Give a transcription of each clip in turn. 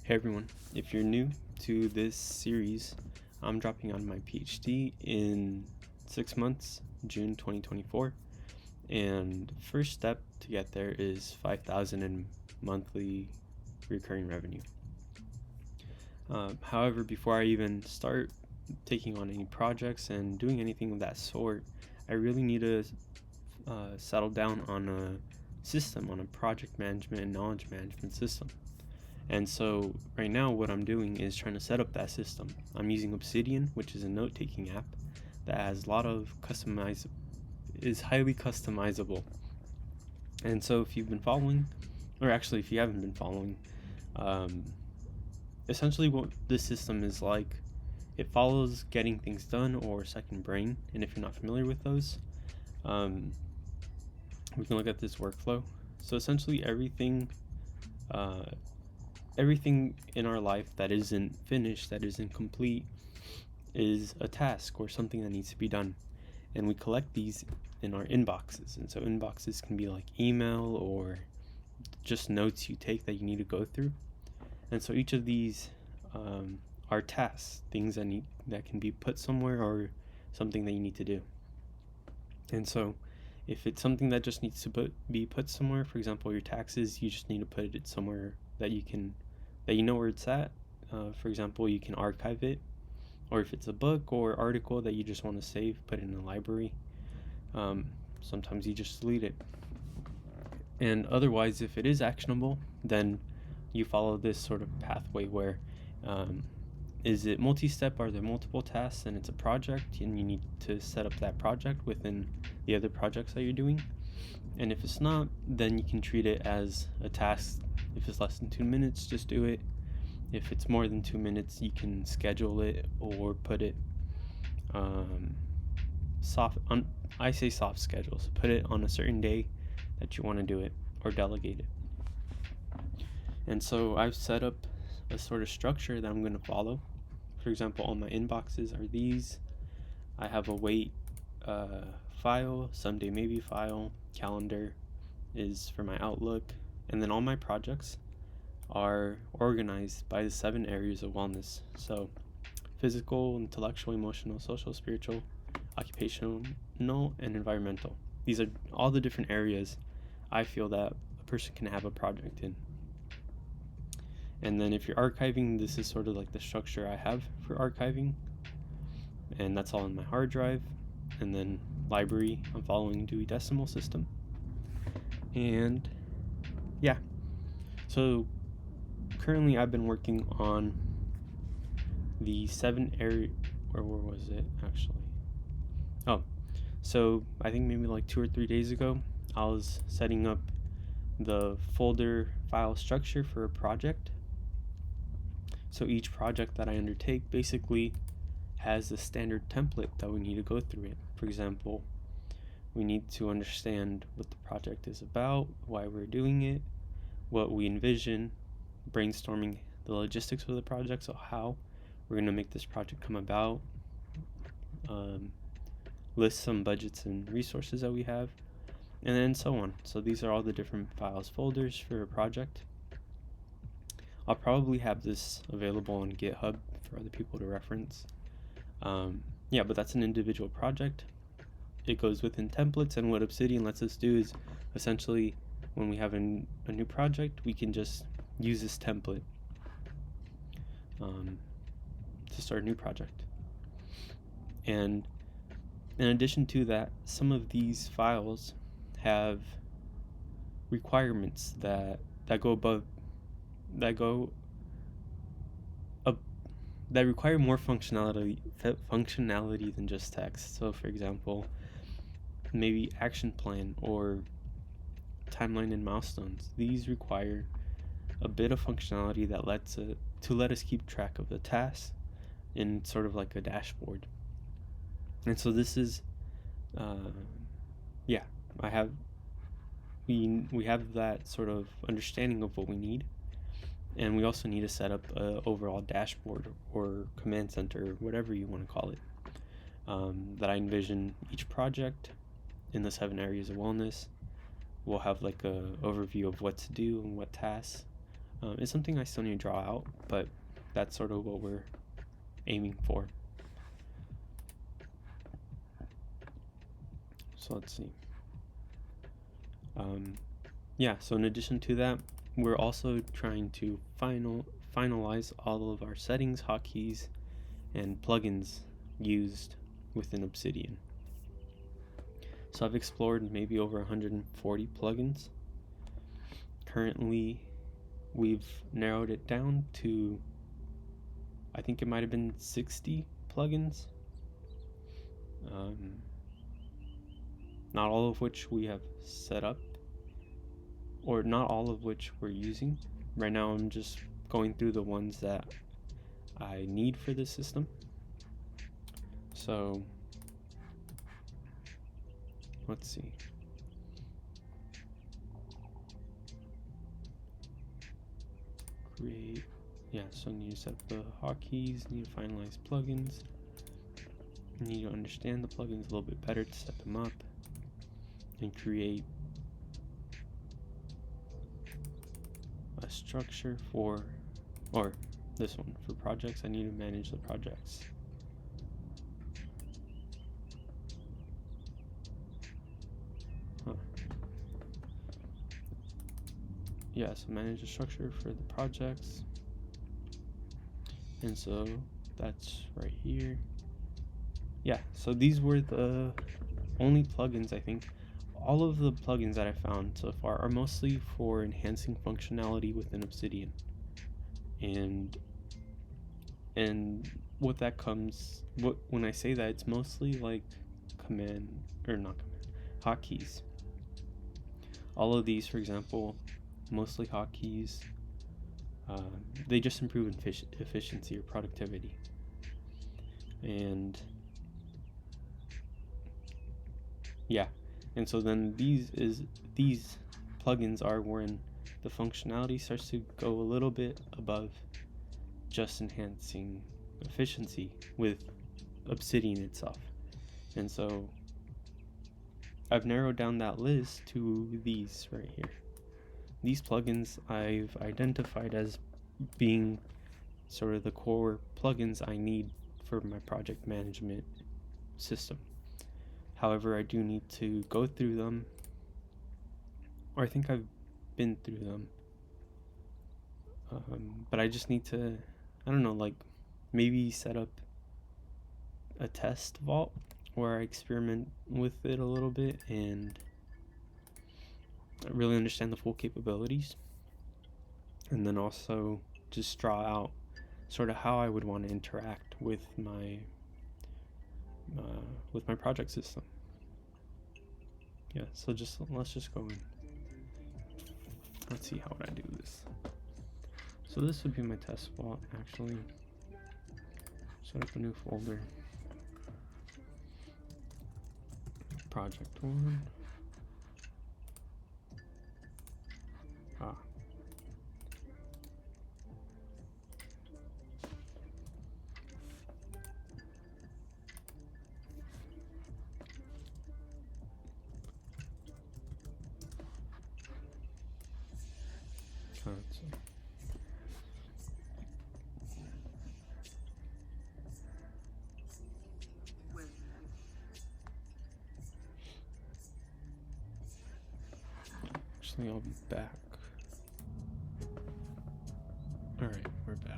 Hey everyone, if you're new to this series, I'm dropping on my PhD in 6 months, June 2024, and first step to get there is 5,000 in monthly recurring revenue. However, before I even start taking on any projects and doing anything of that sort, I really need to settle down on a system, on a project management and knowledge management system. And so right now what I'm doing is trying to set up that system. I'm using Obsidian, which is a note-taking app that has a lot of is highly customizable. And so if you've been following, or actually if you haven't been following, essentially what this system is like, it follows Getting Things Done or Second Brain. And if you're not familiar with those, we can look at this workflow. So essentially everything in our life that isn't finished, that isn't complete, is a task or something that needs to be done. And we collect these in our inboxes. And so inboxes can be like email or just notes you take that you need to go through. And so each of these are tasks, things that can be put somewhere or something that you need to do. And so if it's something that just needs to be put somewhere, for example, your taxes, you just need to put it somewhere that you know where it's at. For example, you can archive it, or if it's a book or article that you just want to save, put it in a library. Sometimes you just delete it. And otherwise, if it is actionable, then you follow this sort of pathway where is it multi-step? Are there multiple tasks and it's a project and you need to set up that project within the other projects that you're doing? And if it's not, then you can treat it as a task. If it's less than 2 minutes, just do it. If it's more than 2 minutes, you can schedule it or put it I say soft schedule, so put it on a certain day that you want to do it or delegate it. And so I've set up a sort of structure that I'm going to follow. For example, all my inboxes are these. I have a wait file, someday maybe file, calendar is for my Outlook, and then all my projects are organized by the 7 areas of wellness. So physical, intellectual, emotional, social, spiritual, occupational, and environmental. These are all the different areas I feel that a person can have a project in. And then if you're archiving, this is sort of like the structure I have for archiving. And that's all in my hard drive. And then library, I'm following Dewey Decimal System. And yeah, so currently I've been working on the 7 area, where was it actually? So I think maybe like 2 or 3 days ago, I was setting up the folder file structure for a project. So each project that I undertake basically has a standard template that we need to go through it. For example, we need to understand what the project is about, why we're doing it, what we envision, brainstorming the logistics of the project, so how we're going to make this project come about, list some budgets and resources that we have, and then so on. So these are all the different files, folders for a project. I'll probably have this available on GitHub for other people to reference. But that's an individual project. It goes within templates, and what Obsidian lets us do is essentially when we have a new project, we can just use this template to start a new project. And in addition to that, some of these files have requirements that require more functionality than just text. So for example, maybe action plan or timeline and milestones. These require a bit of functionality that let us keep track of the tasks in sort of like a dashboard. And so this is we have that sort of understanding of what we need, and we also need to set up an overall dashboard or command center, whatever you want to call it, that I envision each project in the 7 areas of wellness. We'll have like a overview of what to do and what tasks, It's something I still need to draw out, but that's sort of what we're aiming for. So let's see. Yeah, so in addition to that, we're also trying to finalize all of our settings, hotkeys, and plugins used within Obsidian. So I've explored maybe over 140 plugins. Currently, we've narrowed it down to, I think it might have been 60 plugins. Not all of which we have set up, or not all of which we're using. Right now I'm just going through the ones that I need for this system. So let's see. Create, so need to set up the hotkeys, need to finalize plugins, need to understand the plugins a little bit better to set them up, and create a structure for, or this one, for projects. I need to manage the projects. So manage the structure for the projects. And so that's right here. So these were the only plugins, I think. All of the plugins that I found so far are mostly for enhancing functionality within Obsidian. And what that comes, when I say that, it's mostly like hotkeys. All of these, for example, mostly hotkeys. They just improve efficiency or productivity. And so then these plugins are when the functionality starts to go a little bit above just enhancing efficiency with Obsidian itself. And so I've narrowed down that list to these right here. These plugins I've identified as being sort of the core plugins I need for my project management system. However, I do need to go through them, or I think I've been through them, but I just need to, maybe set up a test vault where I experiment with it a little bit and really understand the full capabilities, and then also just draw out sort of how I would want to interact with my project system. So let's just go in. Let's see, how would I do this? So this would be my test vault, actually. Set up a new folder. Project 1. Console. Actually, I'll be back. Alright, we're back.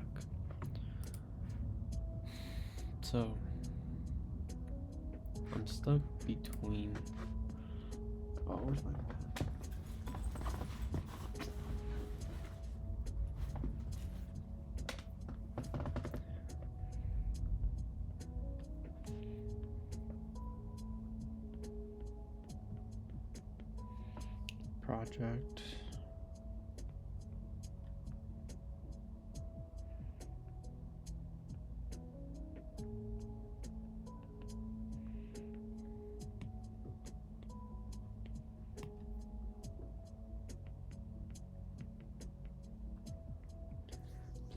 So I'm stuck between, where's my project?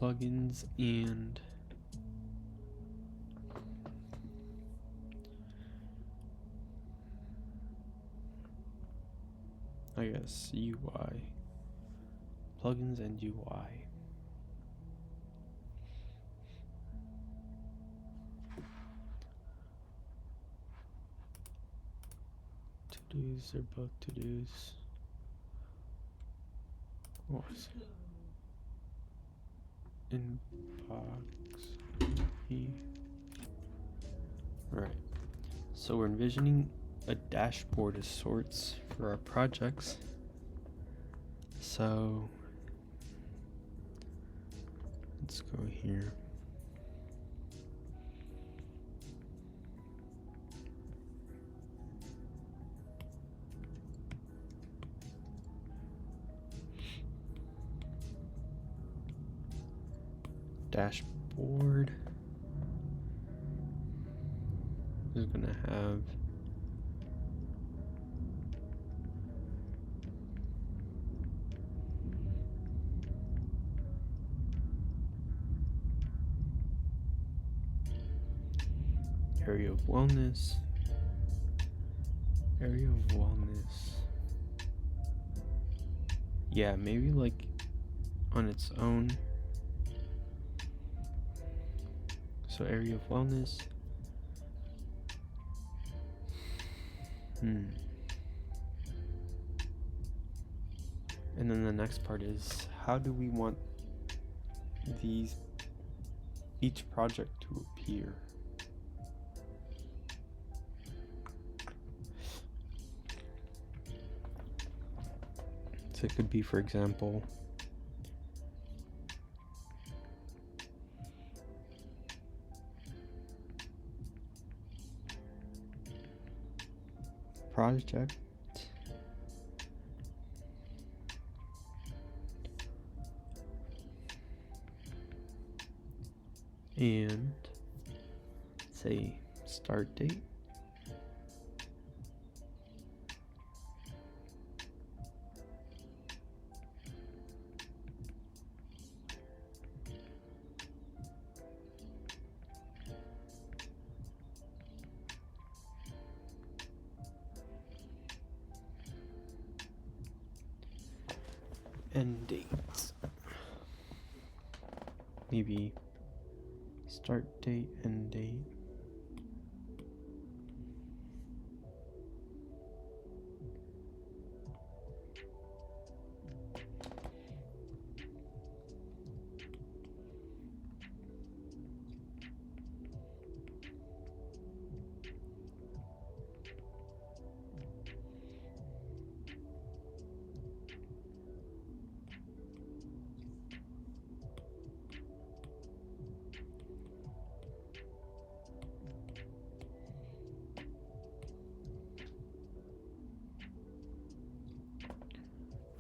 Plugins and I guess UI plugins and UI. To-dos, they're both to-dos. What was it? Inbox. Alright, so we're envisioning a dashboard of sorts for our projects. So let's go here. Dashboard is going to have area of wellness, yeah, maybe like on its own. So area of wellness. And then the next part is, how do we want each project to appear? So it could be, for example, project and say start date. End dates. Maybe start date, end date.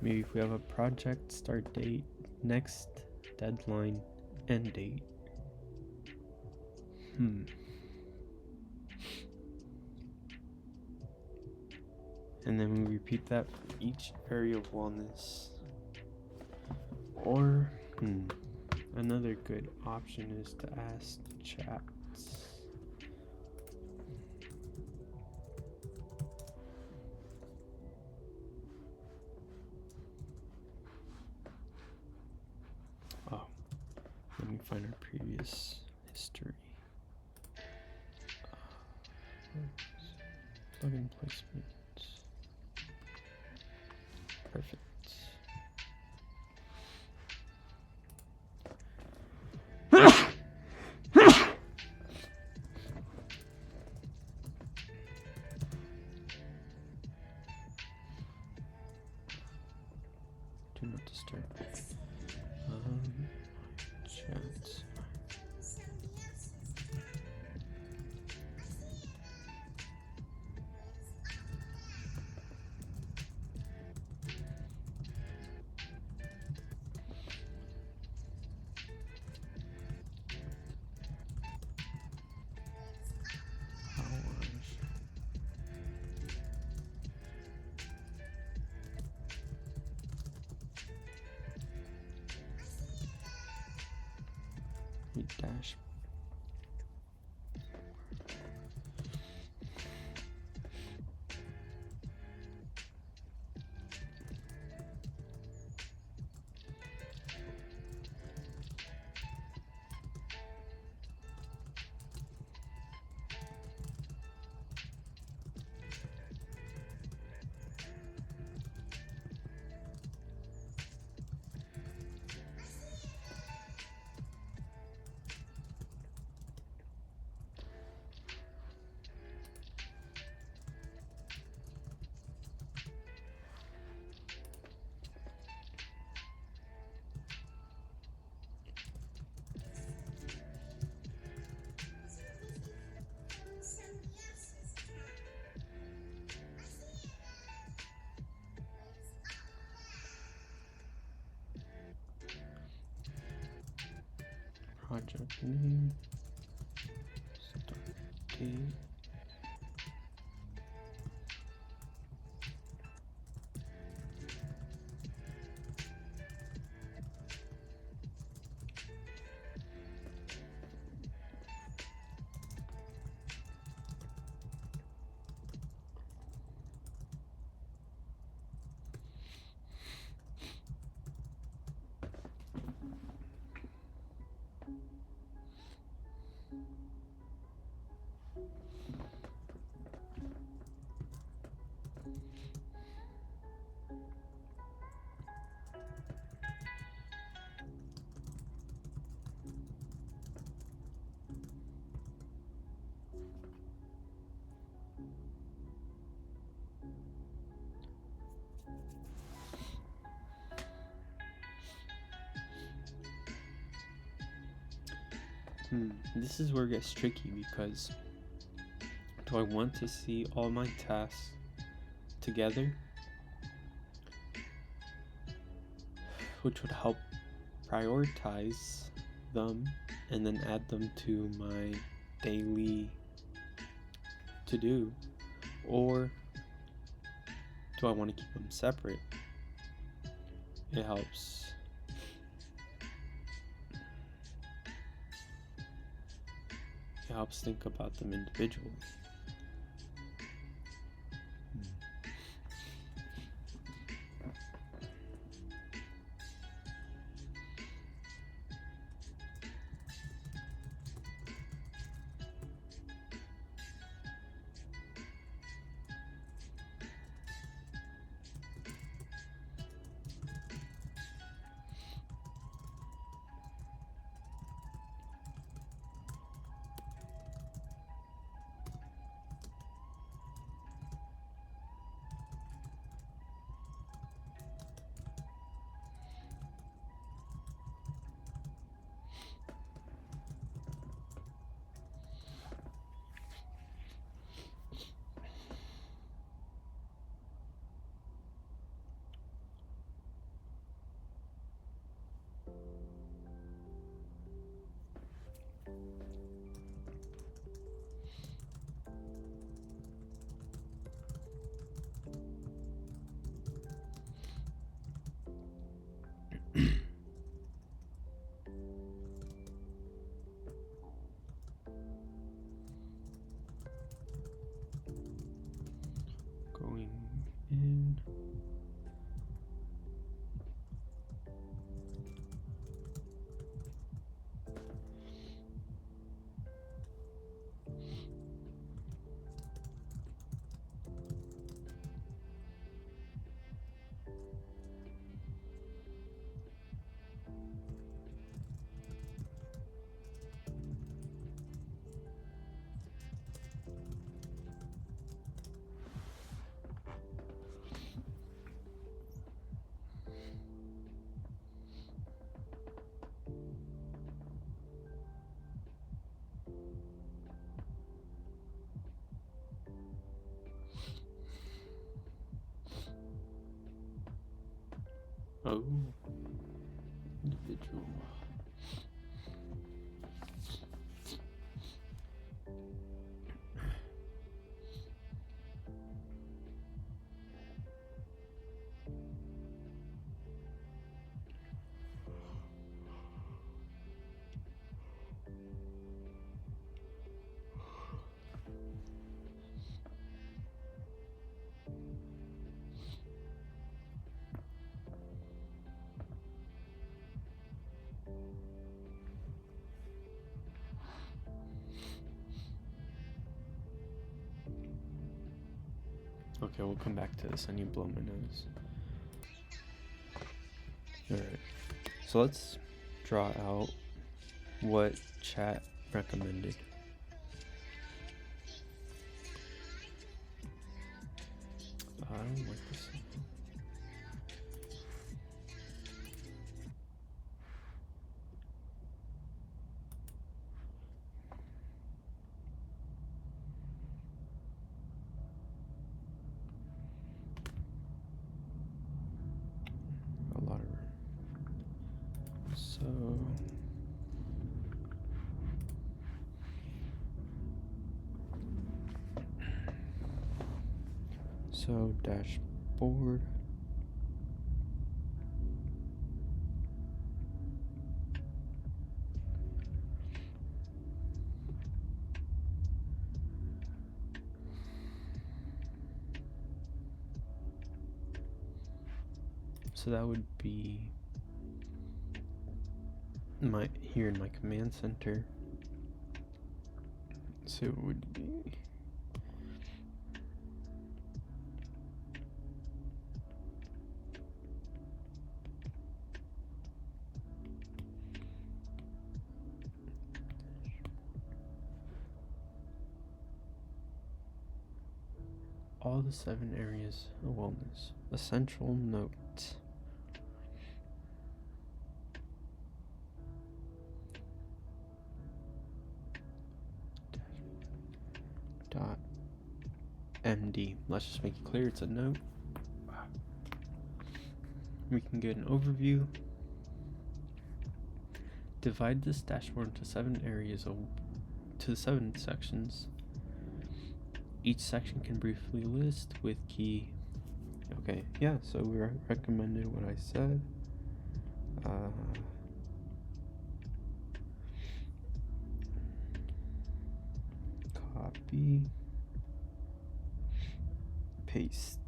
Maybe if we have a project start date, next deadline, end date. And then we repeat that for each area of wellness. Or another good option is to ask chats. Let me find our previous history. Plugin placement. Perfect. Do not disturb. Chats. Dash. project name, start date. This is where it gets tricky, because do I want to see all my tasks together, which would help prioritize them and then add them to my daily to-do, or do I want to keep them separate? It helps think about them individually. Going in. Oh, individual. Okay, we'll come back to this. I need to blow my nose. Alright, so let's draw out what chat recommended. I don't like this. A lot of room. So So dashboard. So that would be here in my command center. So it would be all the 7 areas of wellness. Essential note. Dot MD. Let's just make it clear it's a note. We can get an overview. Divide this dashboard into 7 areas to 7 sections. Each section can briefly list with key. Okay, yeah, so we recommended what I said. Copy, paste.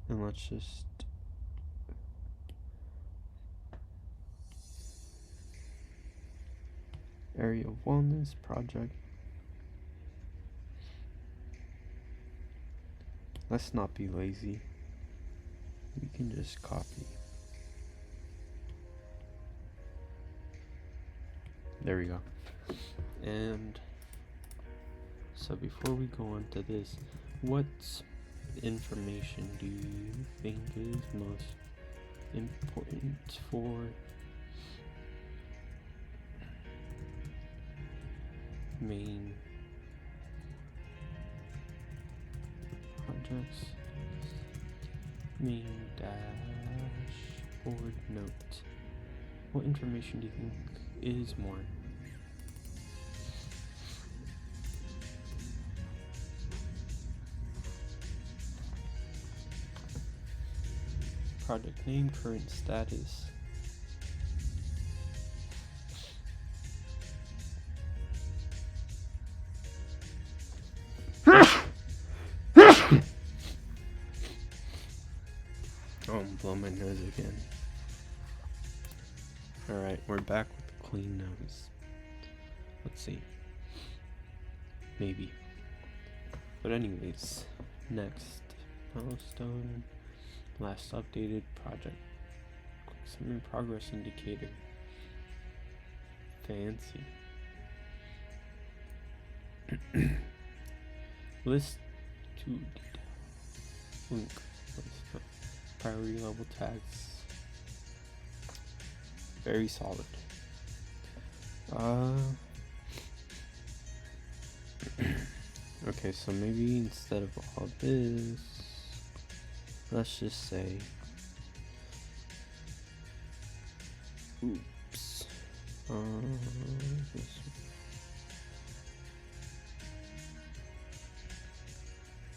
And let's just area of wellness project. Let's not be lazy. We can just copy. There we go. And so before we go on to this, what information do you think is most important for main projects? Main dashboard note. What information do you think is more? Project name, current status. Oh, I'm blowing my nose again. Alright, we're back with a clean nose. Let's see. Maybe. But anyways, next milestone. Last updated project. Quick summary progress indicator. Fancy. List to detail. Link. Priority level tags. Very solid. Okay, so maybe instead of all this, let's just say, oops,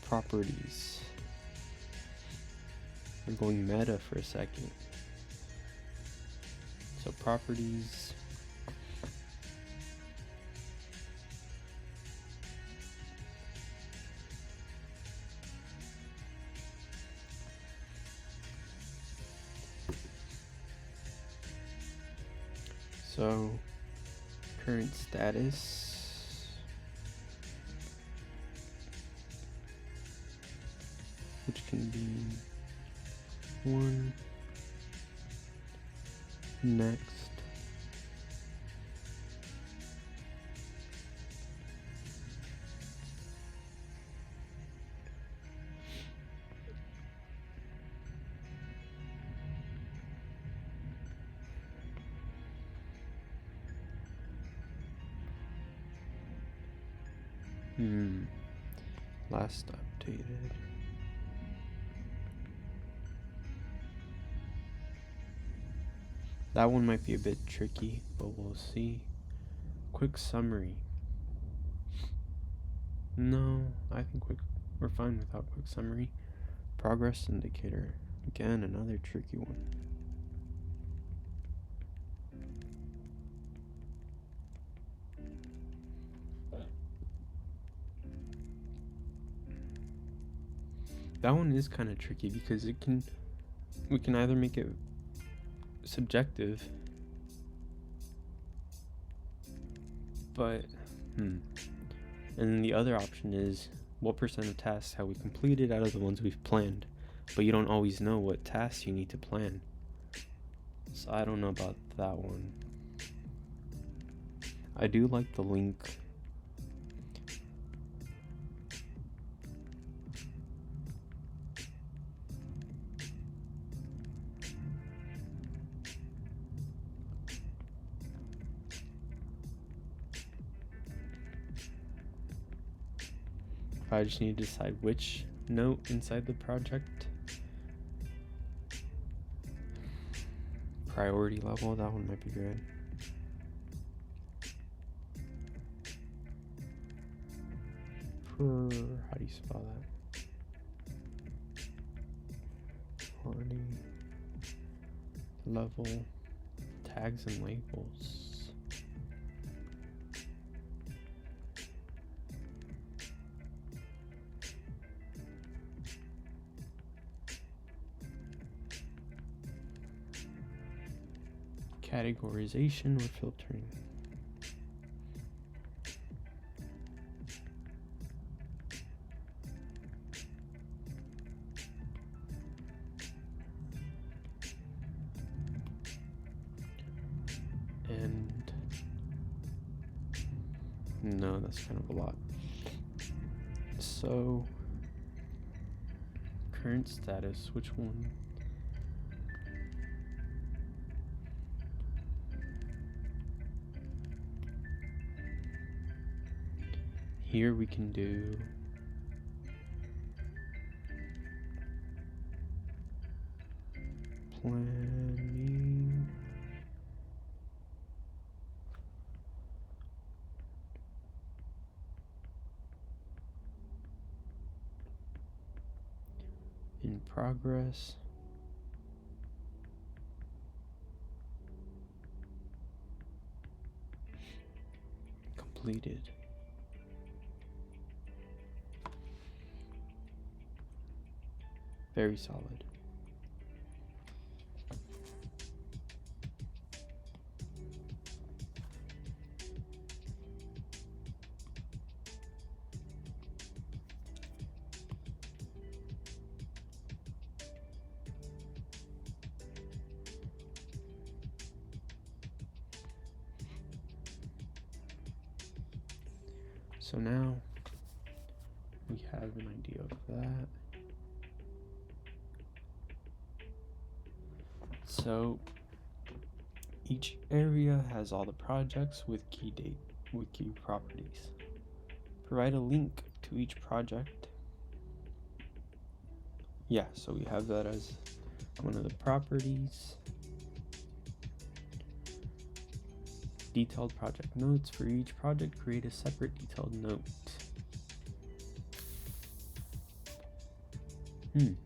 properties. We're going meta for a second. So properties. So current status, which can be 1, next, last updated. That one might be a bit tricky, but we'll see. Quick summary. No, I think we're fine without quick summary. Progress indicator. Again, another tricky one. That one is kind of tricky because we can either make it subjective, but and then the other option is what percent of tasks have we completed out of the ones we've planned, but you don't always know what tasks you need to plan. So I don't know about that one. I do like the link. I just need to decide which note inside the project. Priority level, that one might be good. How do you spell that? Priority level, tags and labels. Categorization or filtering. And no, that's kind of a lot. So current status, which one? Here we can do planning, in progress, completed. Very solid. So now we have an idea of that. So each area has all the projects with key properties. Provide a link to each project. Yeah, so we have that as one of the properties. Detailed project notes. For each project, create a separate detailed note. Wait.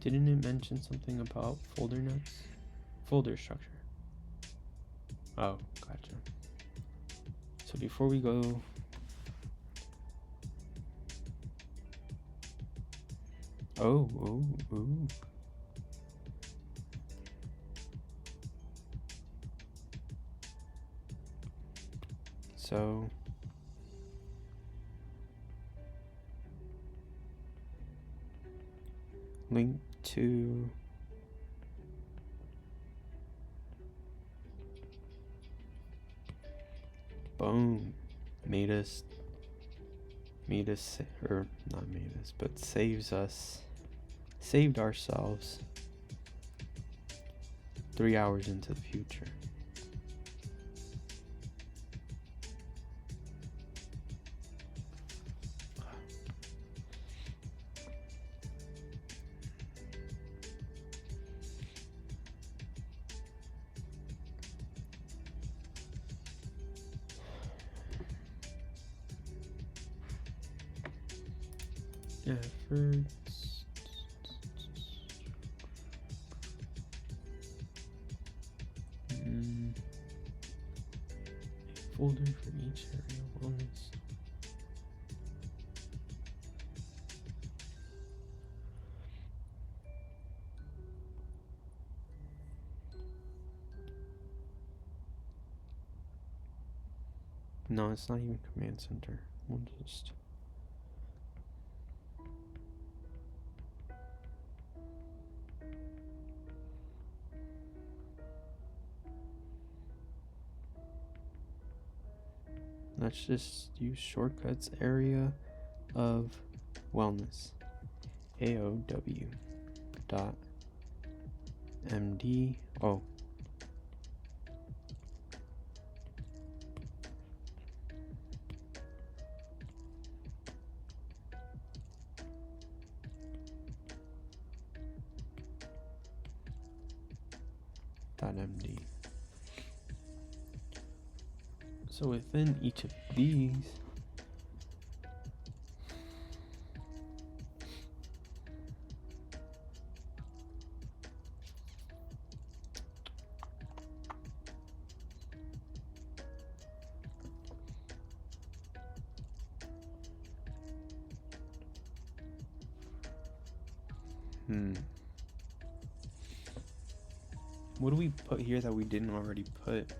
Didn't it mention something about folder notes? Folder structure. Oh, gotcha. So before we go, oh. So link to boom, saved ourselves 3 hours into the future. efforts. A folder for each area of wellness. No, it's not even command center. We'll just let's just use shortcuts. Area of wellness. AOW dot MD. Oh. .md. So within each of these, what do we put here that we didn't already put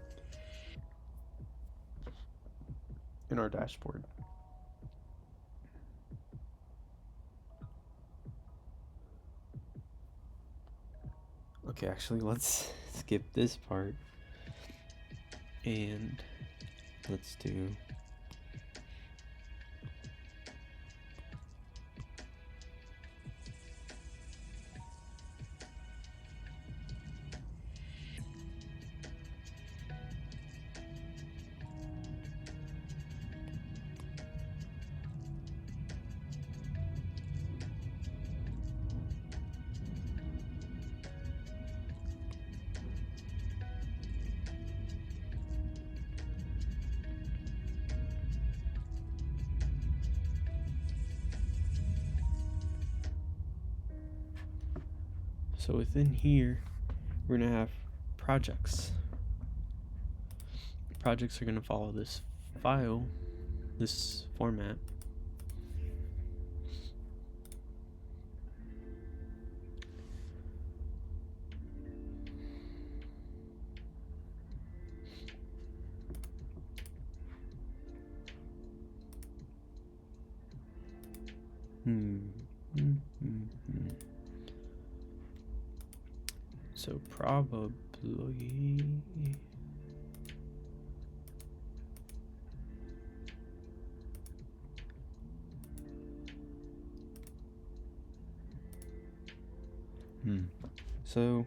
in our dashboard? Okay, actually, let's skip this part and let's do so within here, we're gonna have projects. Projects are gonna follow this file, this format. So probably so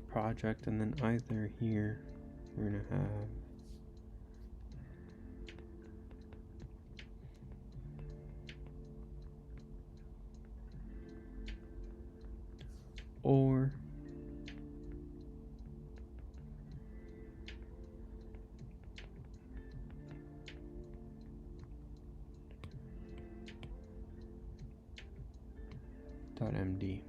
project, and then either here we're gonna have or .md.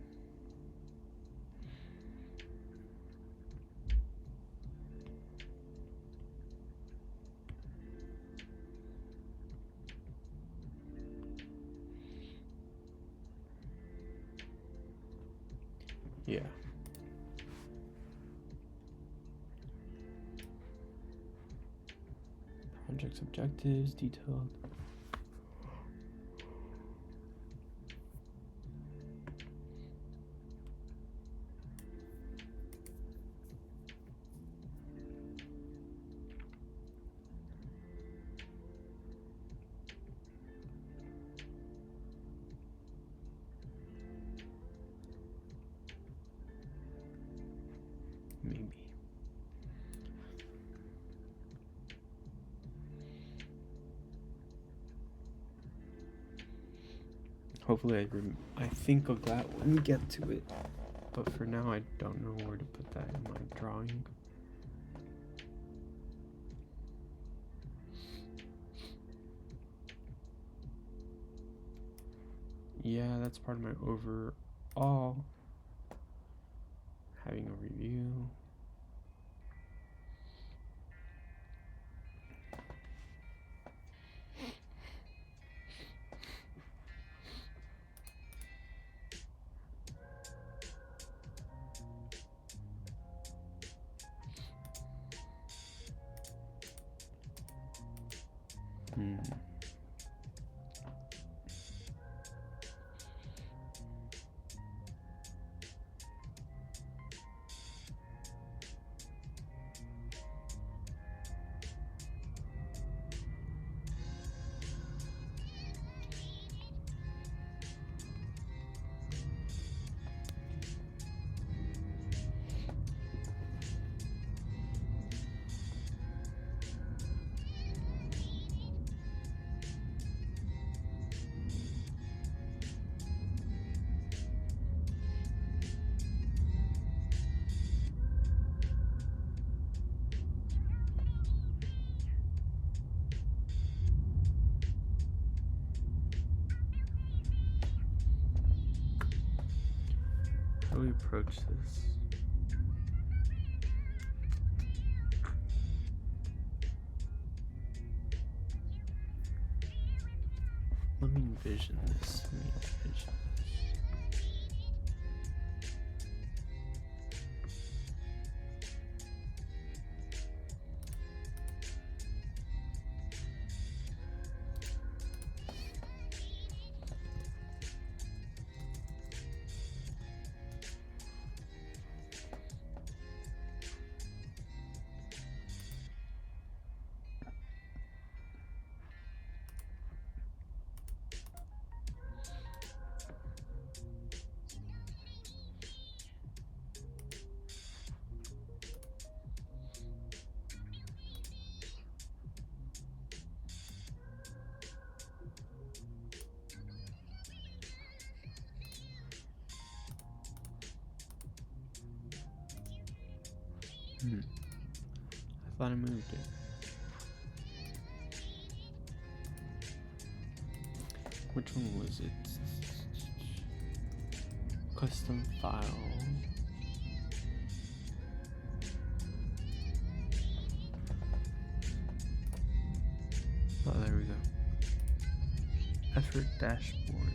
Yeah. Project's objectives, detailed. Maybe. Hopefully I think of that when we get to it, but for now I don't know where to put that in my drawing. yeah, that's part of my overall having a review. How do we approach this? Let me envision this. I thought I moved it. Which one was it? Custom file. Oh, there we go. Effort dashboard.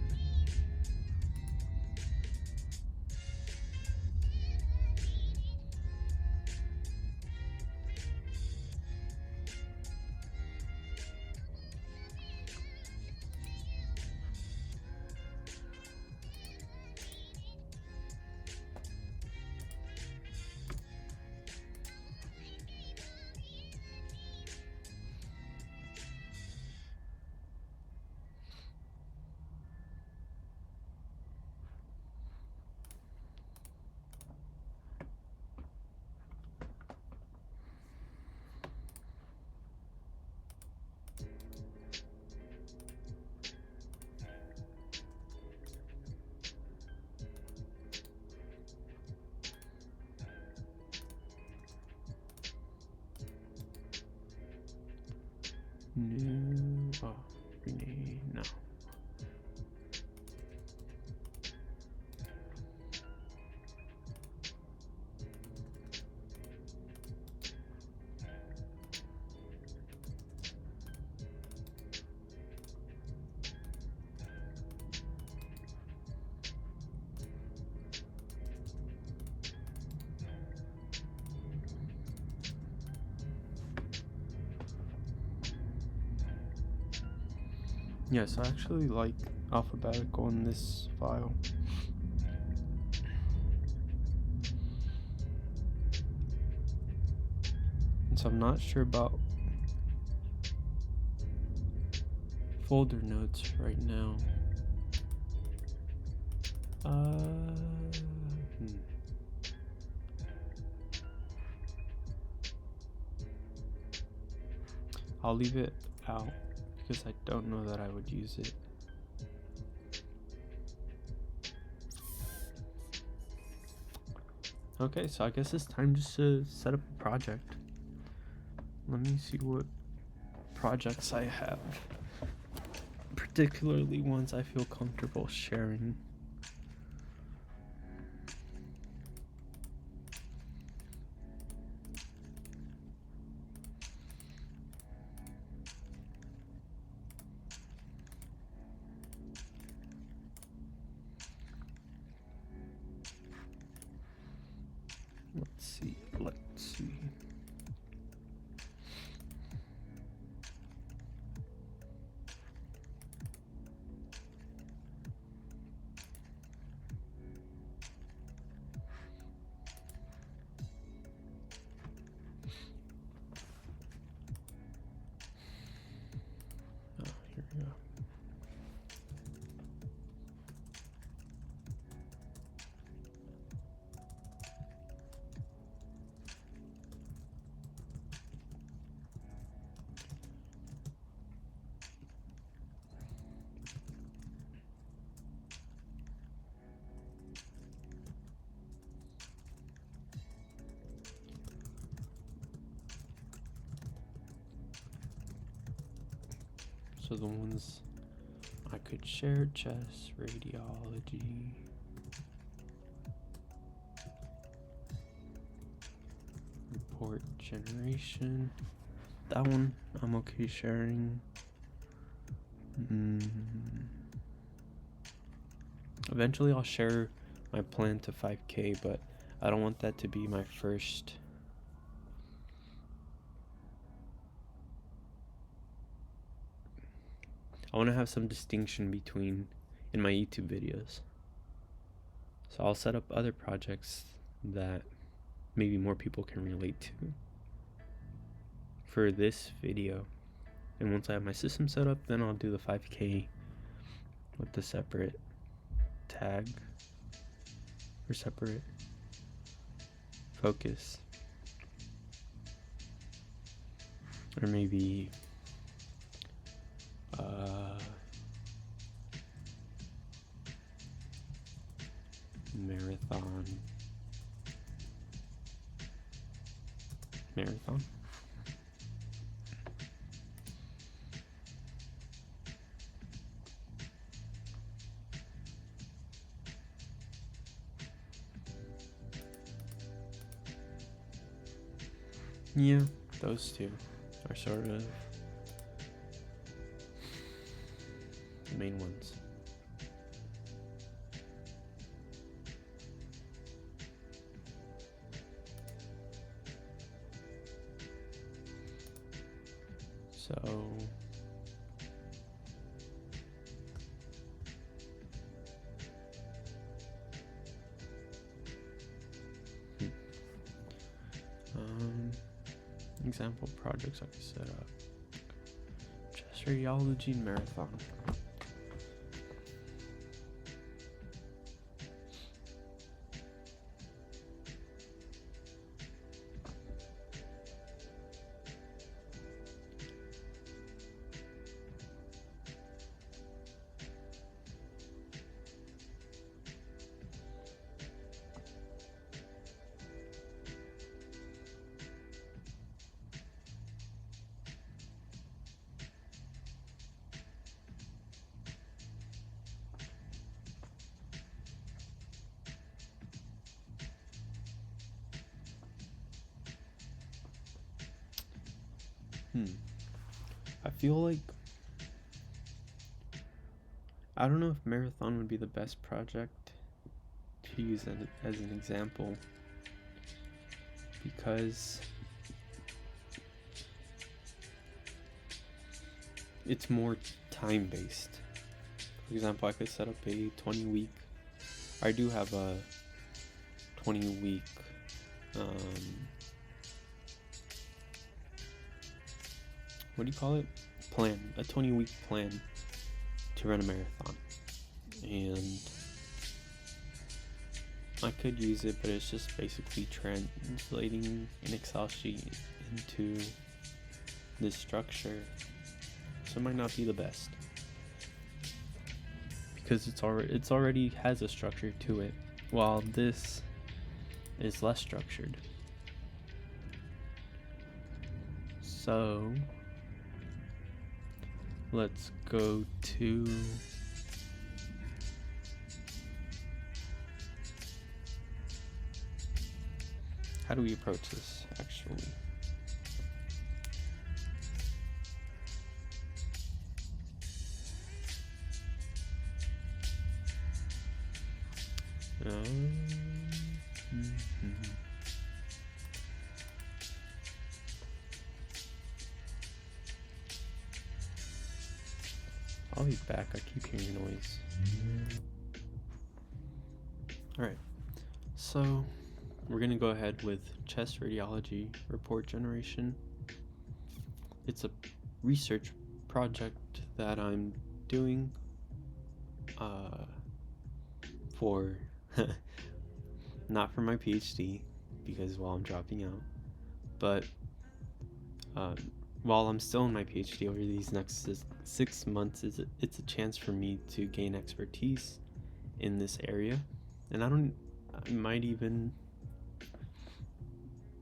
New, rename, no. Yes, I actually like alphabetical in this file. And so I'm not sure about folder notes right now. I'll leave it out because I don't know that I would use it. Okay, so I guess it's time just to set up a project. Let me see what projects I have particularly ones I feel comfortable sharing. Let's see. Oh, here we go. So the ones I could share: chess, radiology, report generation. That one I'm okay sharing. Eventually I'll share my plan to 5K, but I don't want that to be my first. I want to have some distinction between in my YouTube videos. So I'll set up other projects that maybe more people can relate to for this video. And once I have my system set up, then I'll do the 5K with the separate tag or separate focus. Or maybe marathon. Yeah, those two are sort of the main ones. So example projects I can set up: chess, radiology, and marathon. I feel like I don't know if marathon would be the best project to use as an example, because it's more time based. For example, I could set up a 20-week. I do have a 20-week what do you call it? Plan. A 20-week plan to run a marathon. And I could use it, but it's just basically translating an Excel sheet into this structure. So it might not be the best, because it's already has a structure to it, while this is less structured. So let's go to how do we approach this actually? I'll be back. I keep hearing noise. Alright, so we're going to go ahead with chest radiology report generation. It's a research project that I'm doing for not for my PhD, because while I'm dropping out, but while I'm still in my PhD over these next 6 months, it's a chance for me to gain expertise in this area, and I might even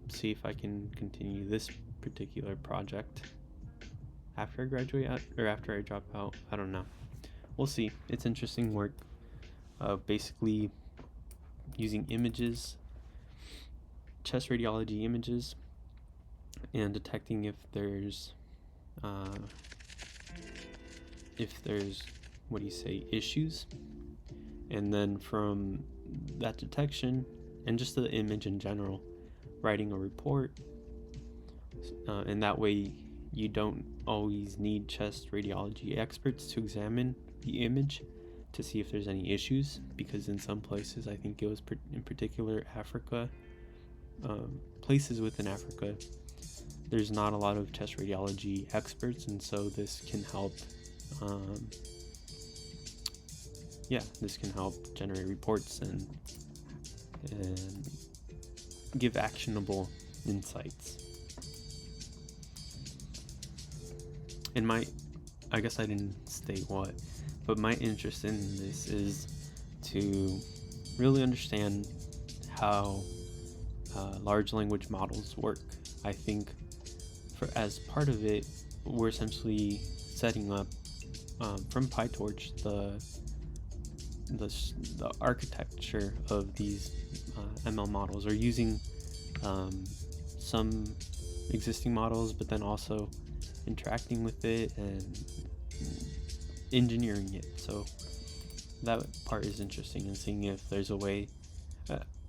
see if I can continue this particular project after I graduate or after I drop out. I don't know. We'll see. It's interesting work. Basically using images, chest radiology images, and detecting if there's issues, and then from that detection and just the image in general, writing a report, and that way you don't always need chest radiology experts to examine the image to see if there's any issues, because in some places, I think it was in particular Africa, places within Africa, there's not a lot of chest radiology experts, and so this can help generate reports and give actionable insights. And I guess I didn't state what, but my interest in this is to really understand how large language models work. I think as part of it, we're essentially setting up from PyTorch the architecture of these ML models, or using some existing models, but then also interacting with it and engineering it. So that part is interesting, and seeing if there's a way.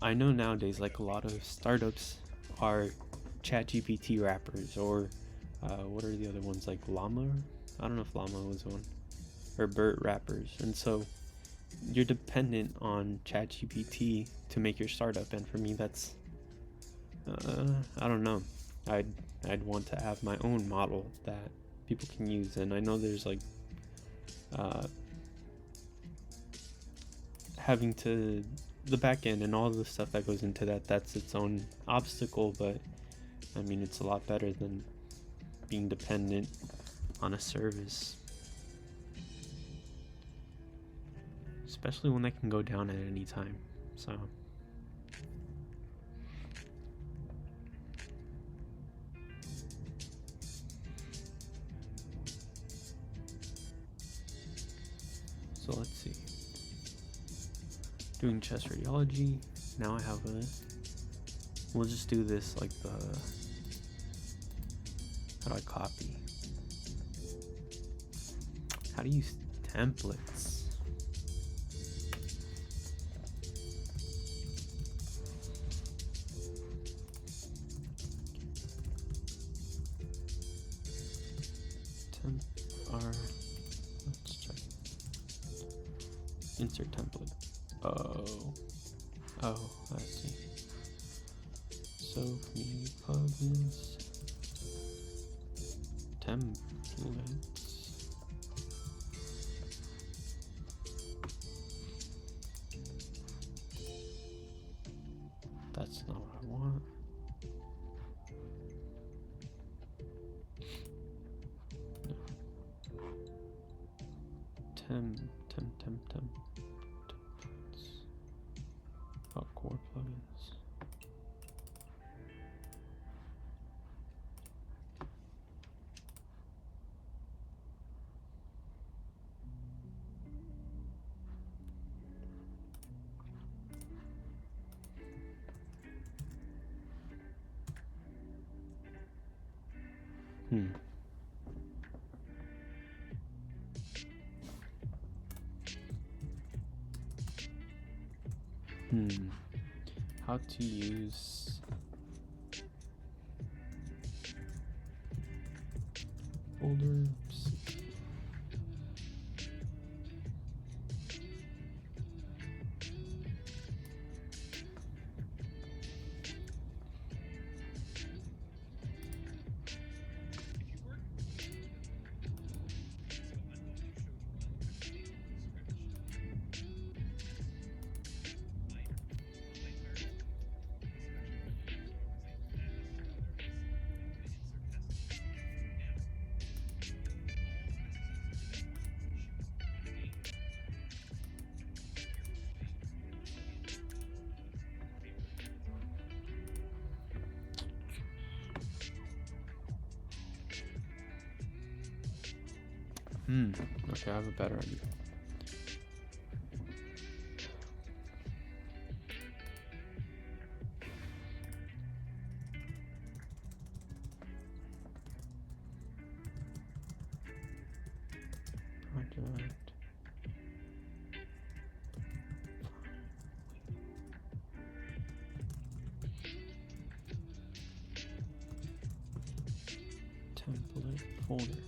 I know nowadays, like, a lot of startups are ChatGPT wrappers, or what are the other ones, like Llama? I don't know if Llama was one, or BERT wrappers, and so you're dependent on ChatGPT to make your startup. And for me, that's I don't know. I'd want to have my own model that people can use, and I know there's like having to the back end and all the stuff that goes into that's its own obstacle, but I mean, it's a lot better than being dependent on a service, especially when that can go down at any time. So let's see. Doing chest radiology. Now I have we'll just do this like how do I copy? How do you use templates? Let's check. Insert template. Oh, I see. So community plugins, templates. That's not what I want. No. Templates. Oh, core plugins. Hmm. How to use folders. Okay, I have a better idea. Project. Template folder.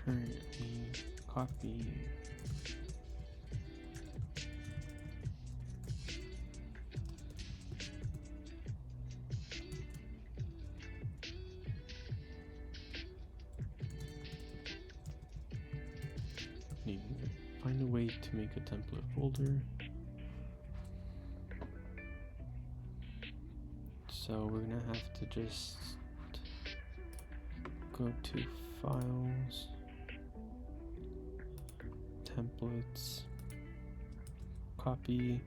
Currently copying. Need to find a way to make a template folder. So we're gonna have to just go to files, templates, copy,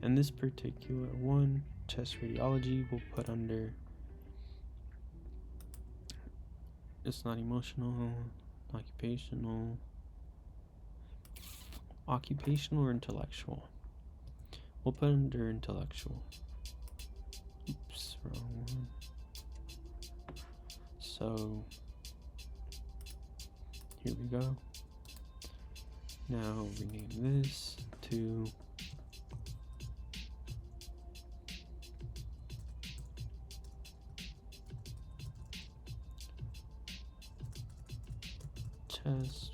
and this particular one, chest radiology, we'll put under it's not emotional, occupational or intellectual. We'll put under intellectual. Oops, wrong one. So here we go. Now rename this to chest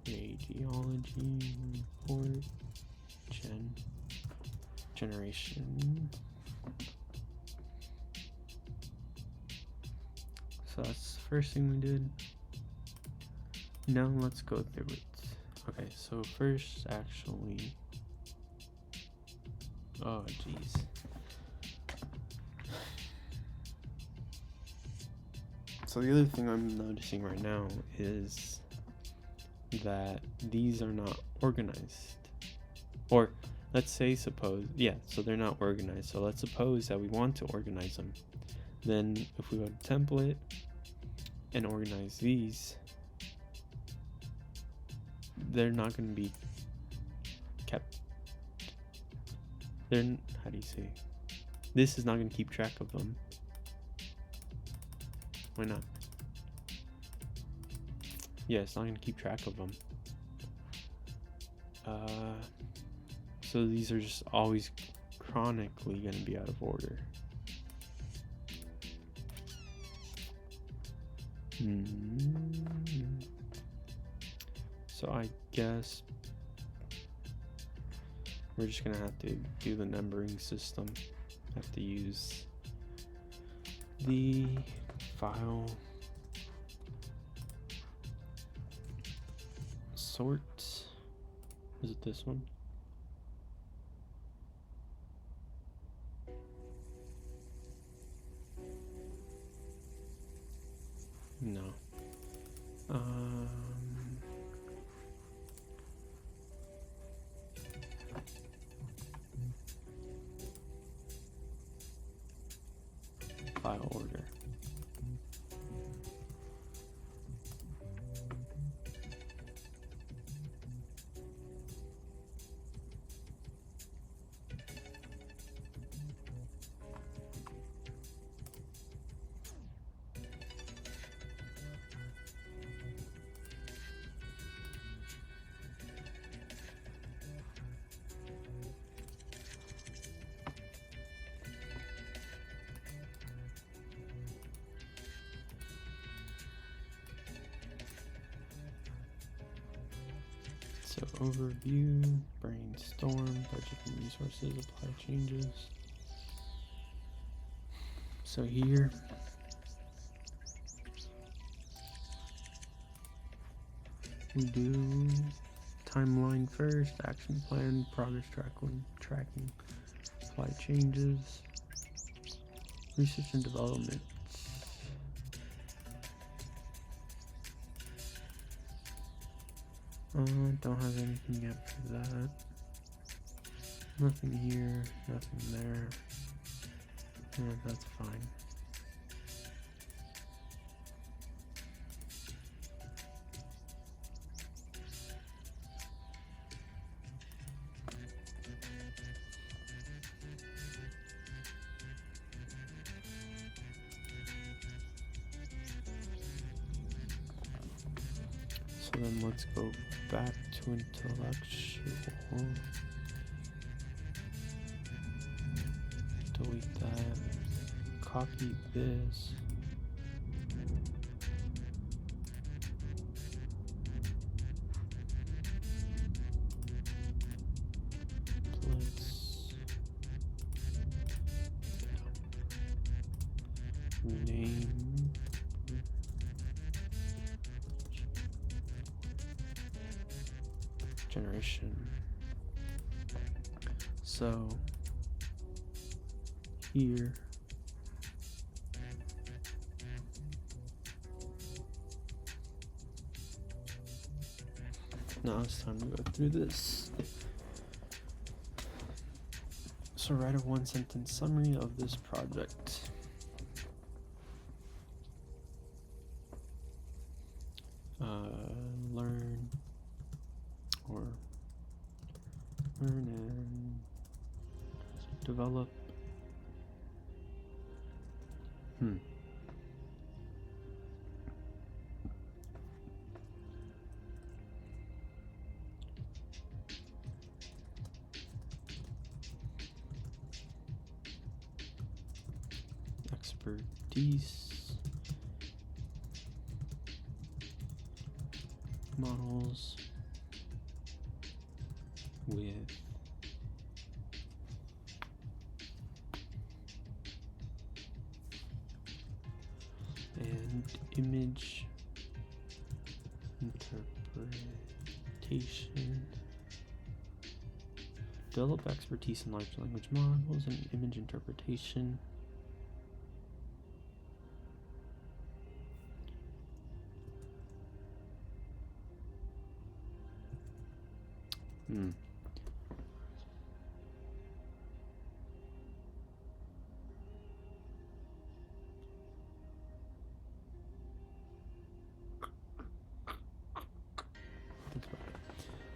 radiology report generation. So that's the first thing we did. Now let's go through it. Okay, so first actually, oh geez. So the other thing I'm noticing right now is that these are not organized. Or let's say so they're not organized. So let's suppose that we want to organize them. Then if we go to template and organize these, they're not going to be kept. How do you say? This is not going to keep track of them. Why not? Yeah, it's not going to keep track of them. So these are just always chronically going to be out of order. So I guess we're just gonna have to do the numbering system. Have to use the file sort. Is it this one? No. File order. So overview, brainstorm, budget and resources, apply changes. So here, we do timeline first, action plan, progress tracking, apply changes, research and development. Don't have anything yet for that. Nothing here, nothing there. Yeah, that's fine. So then let's go back to intellectual. Delete that. Copy this. Let's rename. Generation. So here now it's time to go through this. So write a one-sentence summary of this project. Learn and develop. Expertise. Models with and image interpretation. Develop expertise in large language models and image interpretation.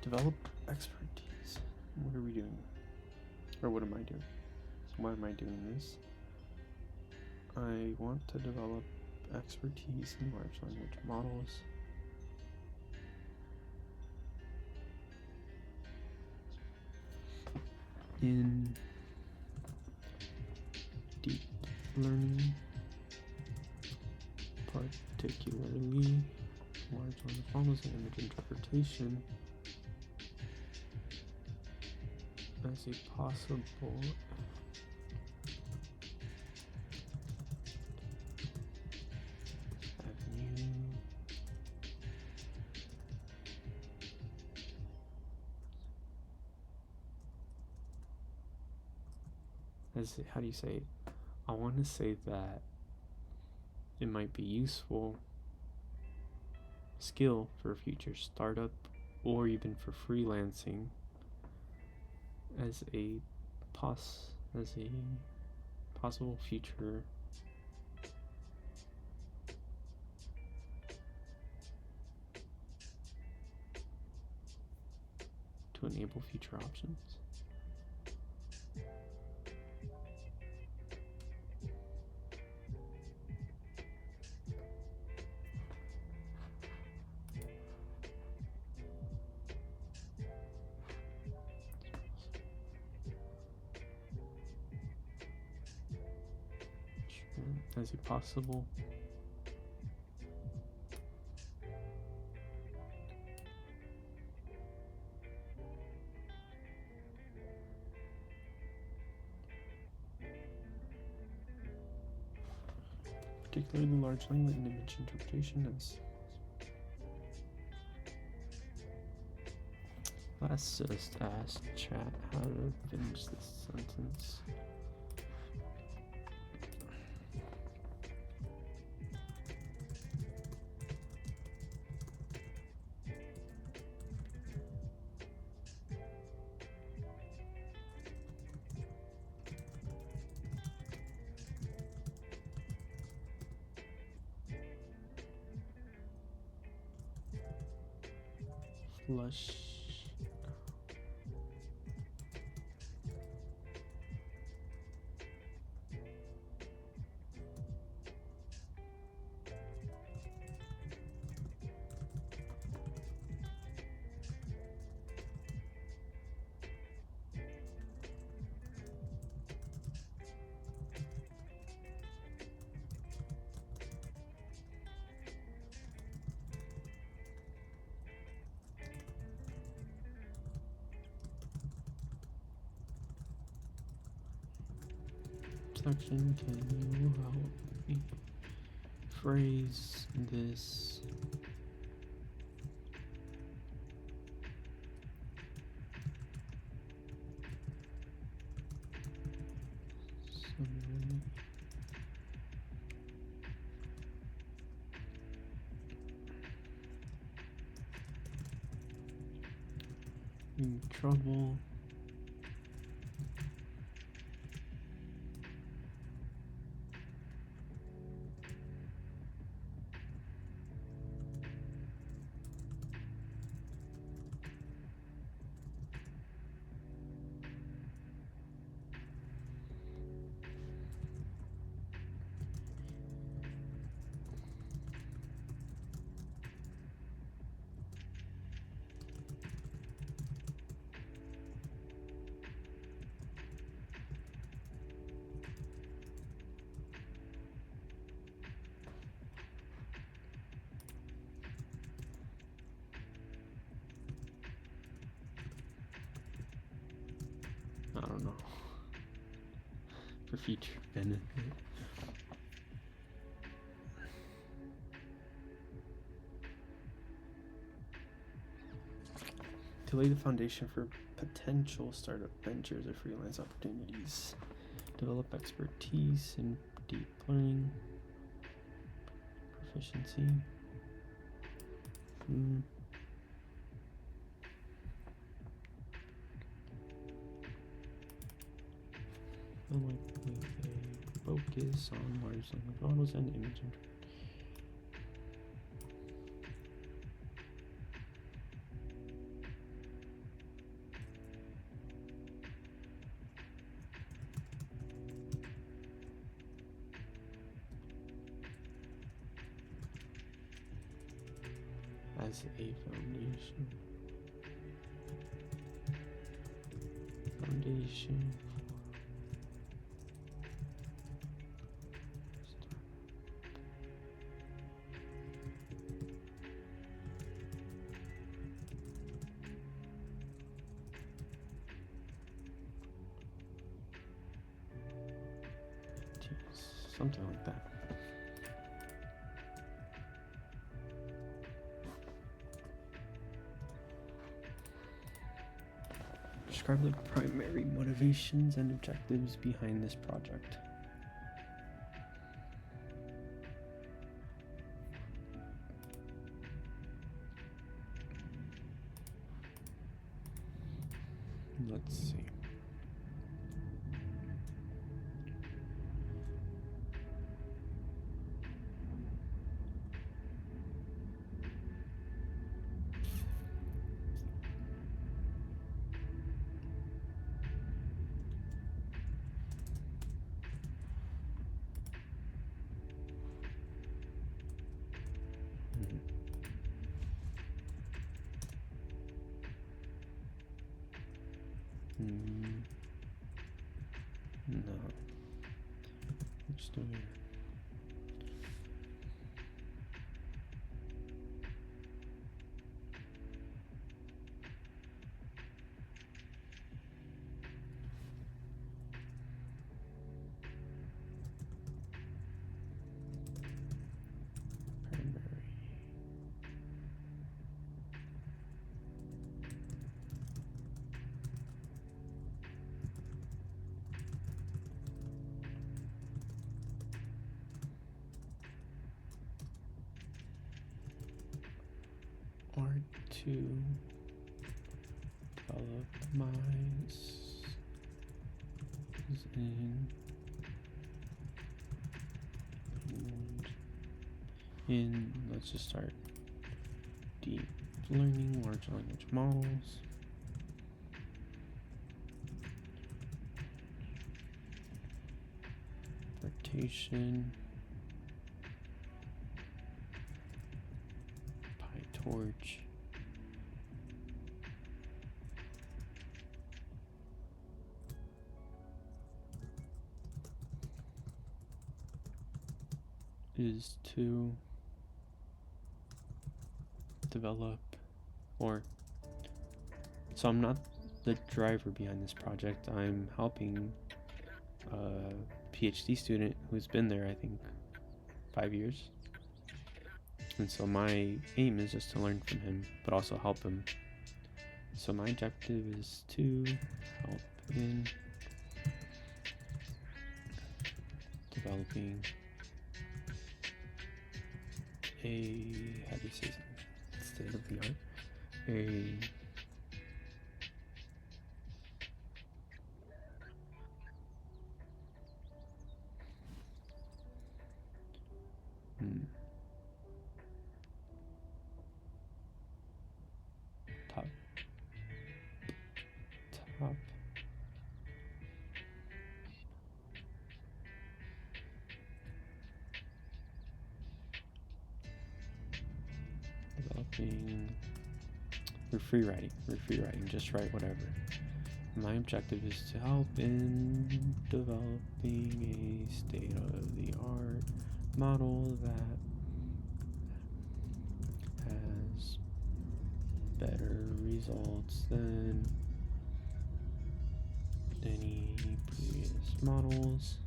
Develop expertise. What are we doing? Or what am I doing? Why am I doing this? I want to develop expertise in large language models. In deep learning, particularly large language models and image interpretation, as a possible avenue how do you say it? I want to say that it might be useful skill for a future startup or even for freelancing as a possible future to enable future options. As a possible particularly large language and image interpretation. Let's just ask chat how to finish this sentence. Flush. Section, can you help me phrase this summary? In trouble. I don't know. For future benefit. To lay the foundation for potential startup ventures or freelance opportunities. Develop expertise in deep learning. Proficiency. With a focus on large language models and image interpretation. As a foundation. Something like that. Describe the primary motivations and objectives behind this project. Let's see. No. What's doing here? to develop in let's just start deep learning large language models. Rotation, PyTorch, is to develop, or so I'm not the driver behind this project. I'm helping a PhD student who's been there, I think, 5 years. And so my aim is just to learn from him, but also help him. So my objective is to help in developing a, how do you say, state of the art, top developing, we're free writing, just write whatever. My objective is to help in developing a state-of-the-art model that has better results than any previous models.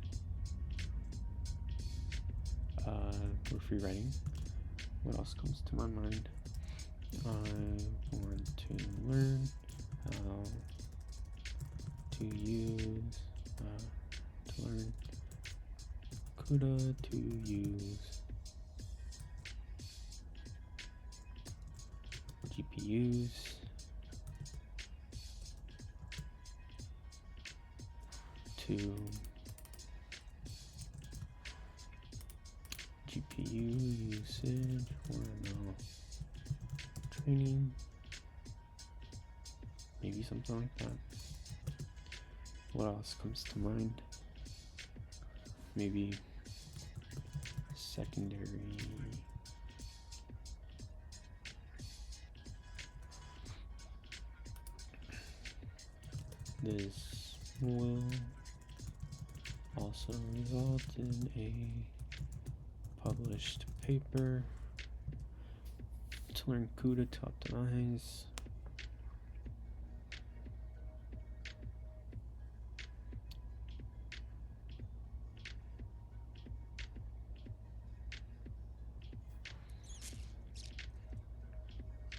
We're free writing. What else comes to my mind? I want to learn how to use, to learn CUDA to use GPUs to GPU usage or no training, maybe something like that. What else comes to mind? Maybe secondary this will also result in a published paper to learn CUDA to optimize.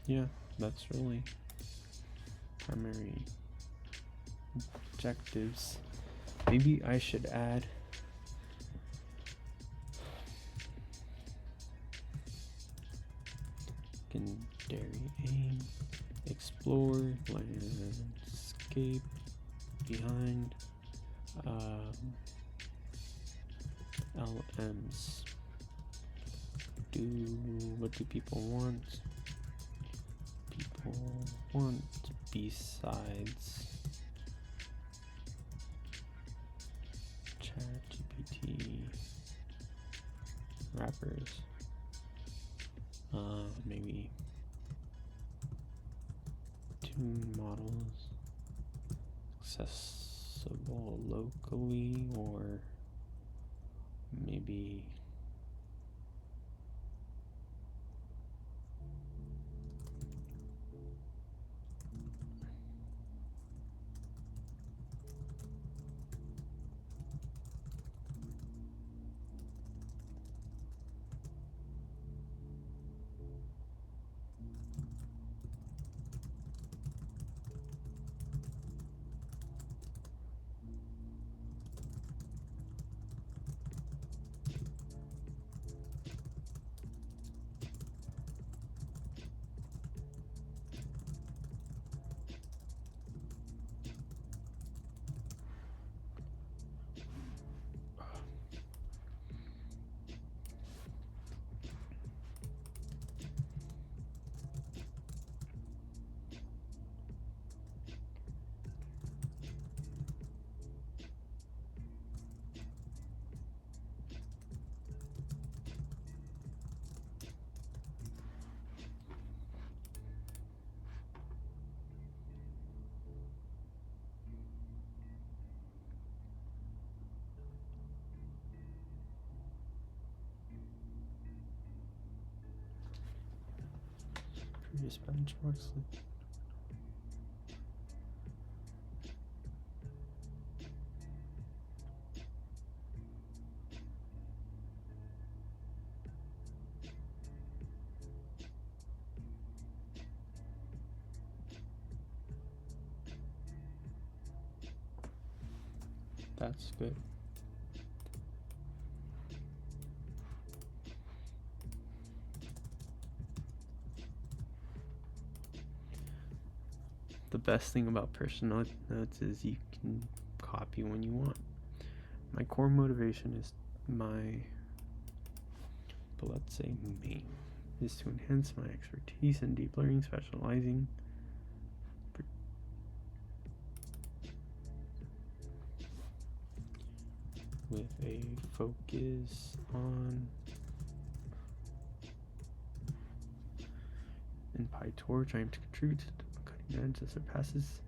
Yeah, that's really primary objectives. Maybe I should add secondary aim, explore landscape behind LMs. What do people want? People want besides ChatGPT wrappers. Maybe 2 models accessible locally, or maybe previous benchmarks. That's good. The best thing about personal notes is you can copy when you want. My core motivation is but let's say main, is to enhance my expertise in deep learning, specializing with a focus on in PyTorch. I aim to contribute to a cutting edge that surpasses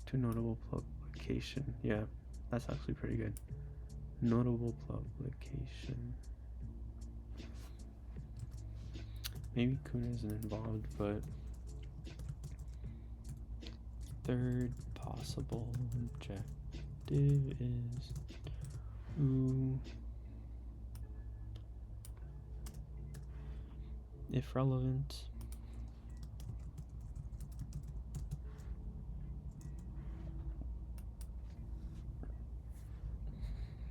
to notable publication. Yeah, that's actually pretty good. Notable publication. Maybe Kuna isn't involved, but third possible objective is if relevant,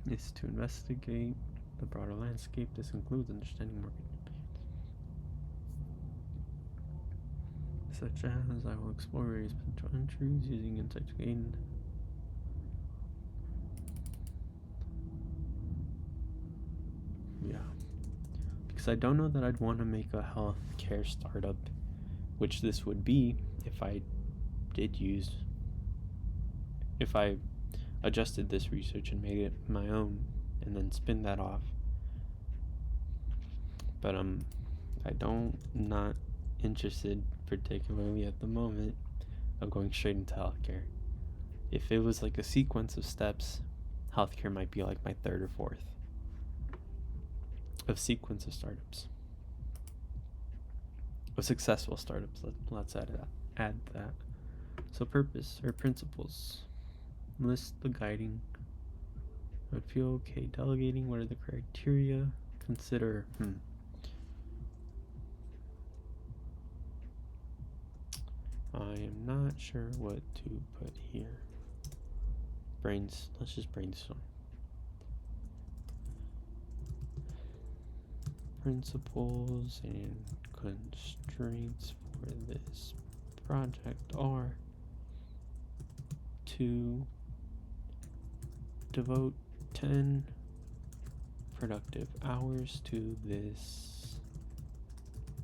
is to investigate the broader landscape. This includes understanding market, such as I will explore various potential entries using insight to gain because I don't know that I'd want to make a healthcare startup, which this would be if I adjusted this research and made it my own and then spin that off. But not interested, particularly at the moment, of going straight into healthcare. If it was like a sequence of steps, healthcare might be like my third or fourth of sequence of startups, of successful startups. Let's add that. So purpose or principles. List the guiding. I would feel okay delegating. What are the criteria? Consider. I am not sure what to put here. Let's just brainstorm. Principles and constraints for this project are to devote 10 productive hours to this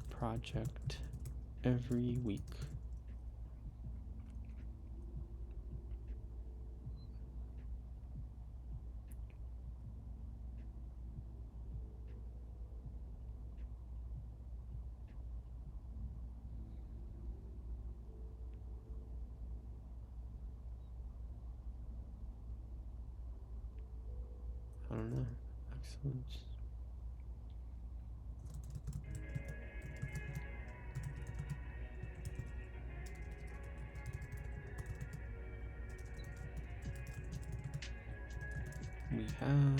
project every week. I don't know. Excellence. We have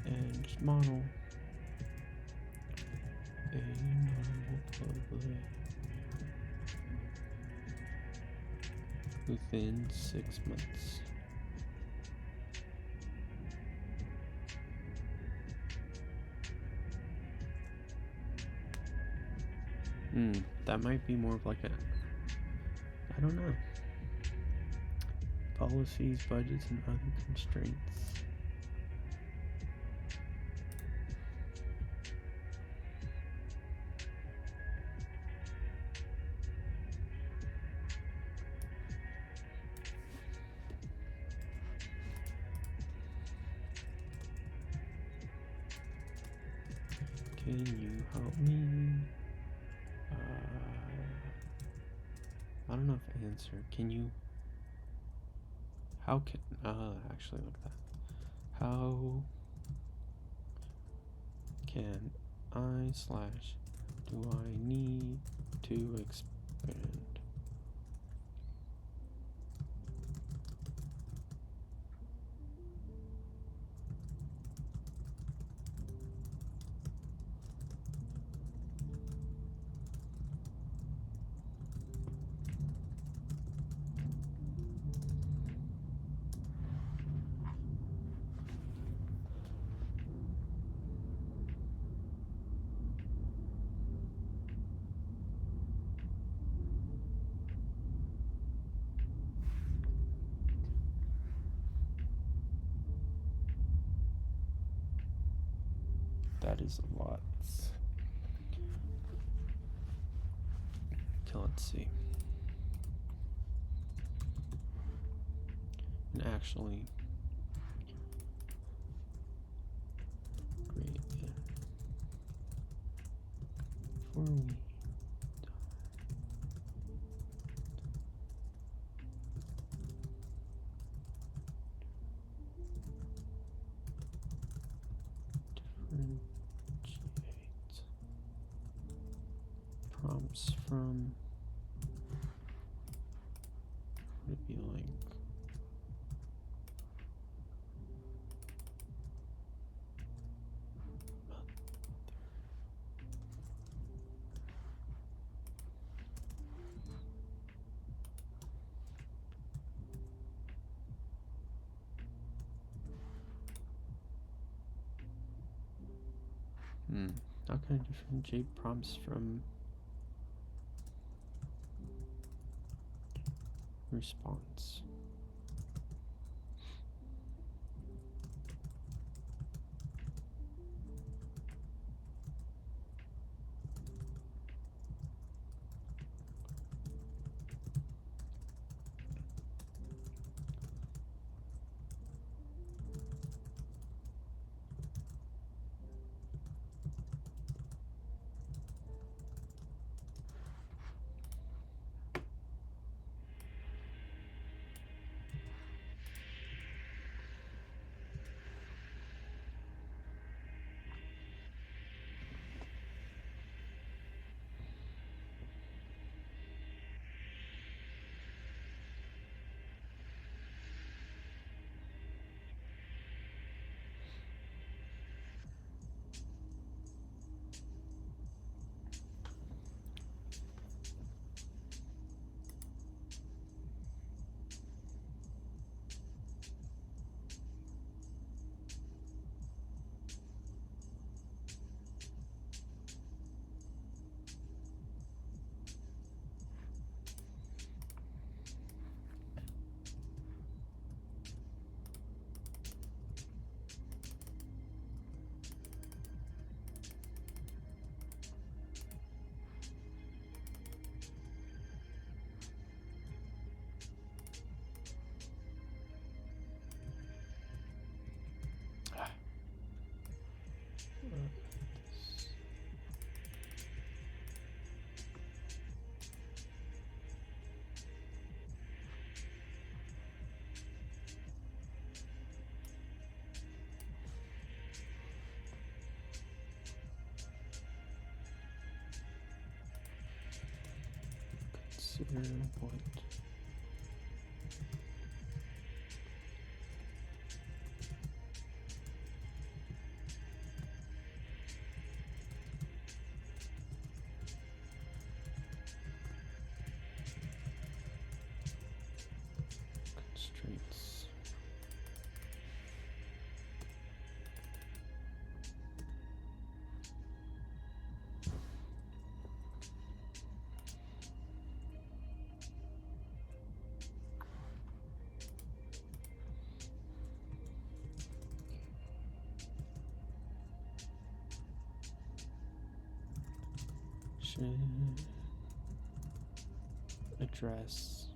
edge model a normal public within 6 months. That might be more of like I don't know. Policies, budgets, and other constraints. Can you help me? I don't know if answer. how can actually look at that. How can do I need to expand? That is a lot. Okay, let's see. And actually, great. Before we differentiate prompts from, would it be like how can I differentiate prompts from response? Consider what constraints. Should address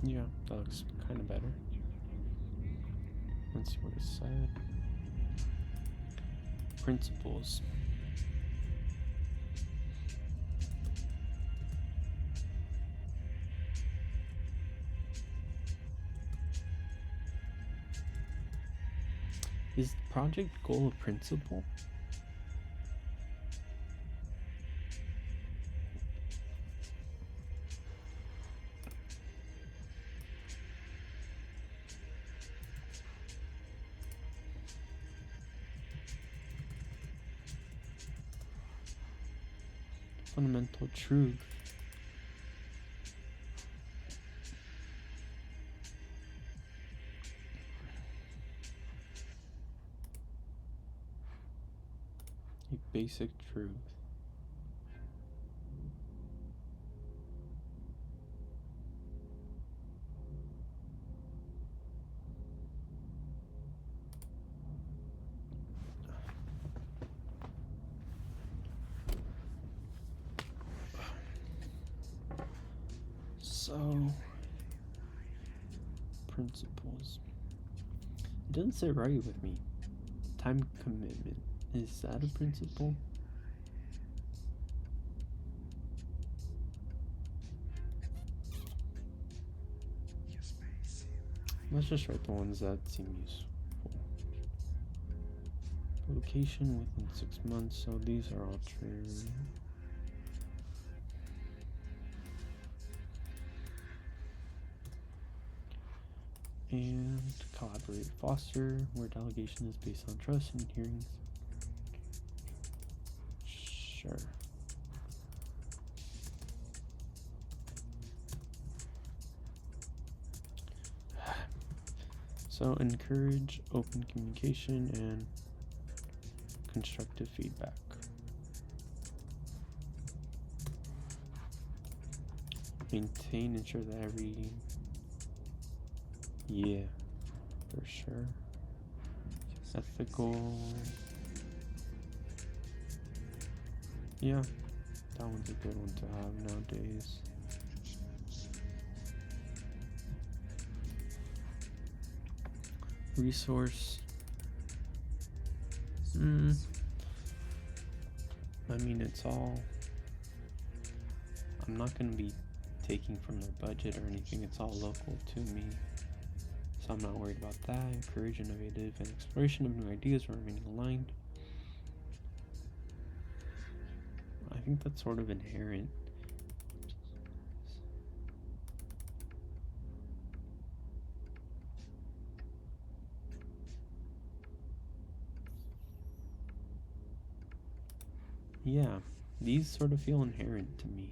yeah, that looks kind of better. Let's see what it said. Principles. Is project goal a principle? Fundamental truth. A basic truth. So, principles. It doesn't sit right with me. Time commitment. Is that a principle? Let's just write the ones that seem useful. Location within 6 months, so these are all true. And collaborate, foster, where delegation is based on trust and hearings. Sure. So encourage open communication and constructive feedback. Maintain, ensure that every... Yeah, for sure. Ethical. Yeah, that one's a good one to have nowadays. Resource. I mean, it's all... I'm not going to be taking from their budget or anything. It's all local to me. So I'm not worried about that. Encourage innovative and exploration of new ideas or remaining aligned. I think that's sort of inherent. Yeah, these sort of feel inherent to me.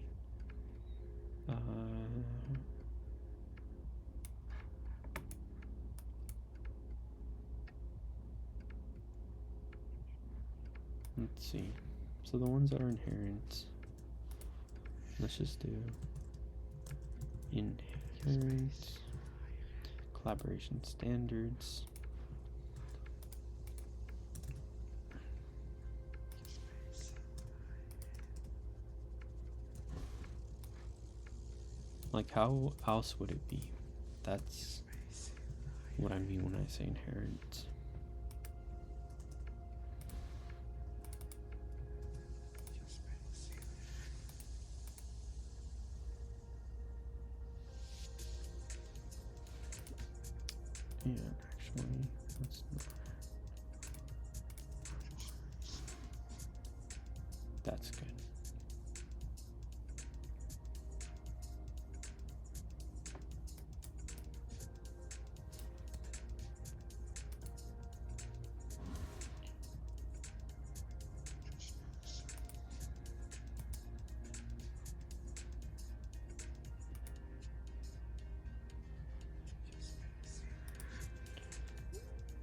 Let's see. So the ones that are inherent, let's just do inherent collaboration standards. Like, how else would it be? That's what I mean when I say inherent. Yeah, actually, that's not. That's good.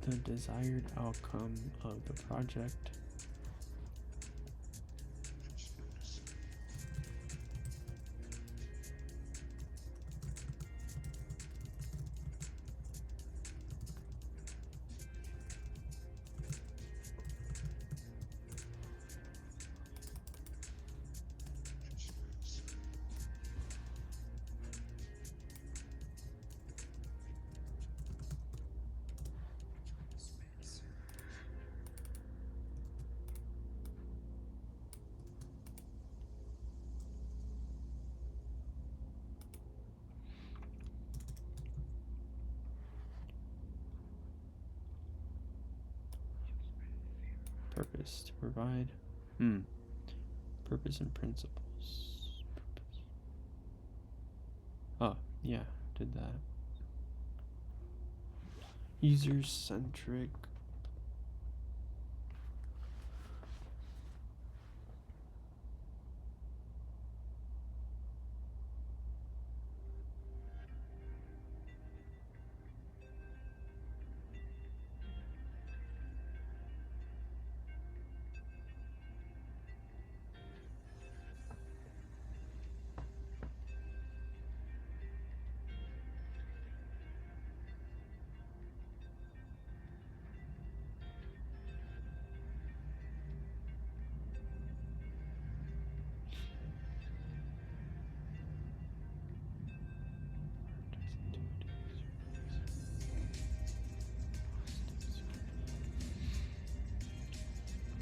The desired outcome of the project. purpose to provide. Purpose and principles. Oh, yeah, did that. User-centric.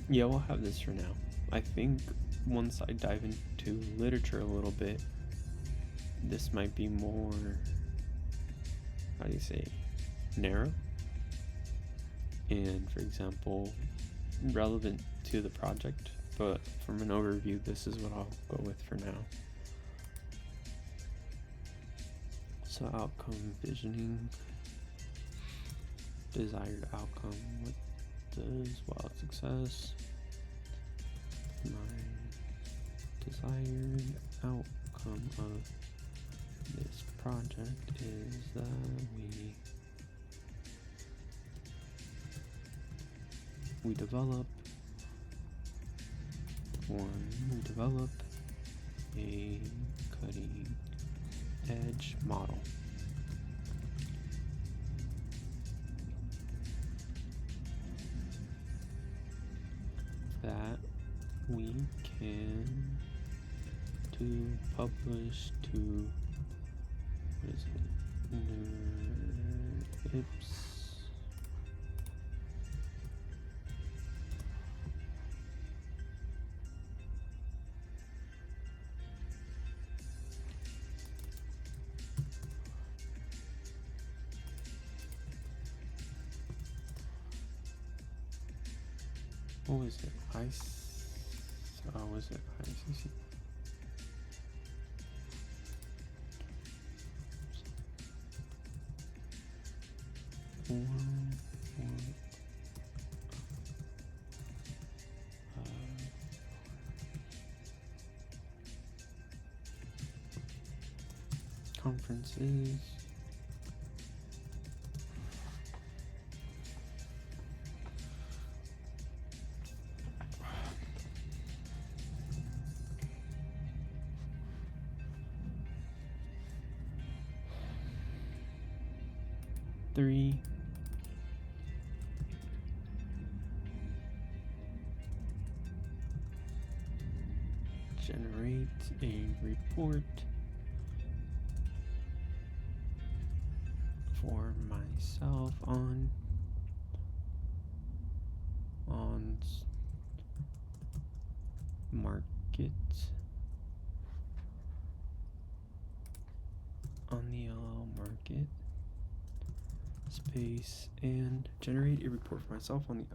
Yeah, we'll have this for now. I think once I dive into literature a little bit, this might be more, how do you say, narrow? And, for example, relevant to the project, but from an overview, this is what I'll go with for now. So outcome visioning, desired outcome, what does wild success, my desired outcome of this project is that we develop a cutting edge model. That we can publish to, what is it, Ips. What was it? Was it ICC? Conferences. Three. Generate a report for myself on market, on the LL market space, and generate a report for myself on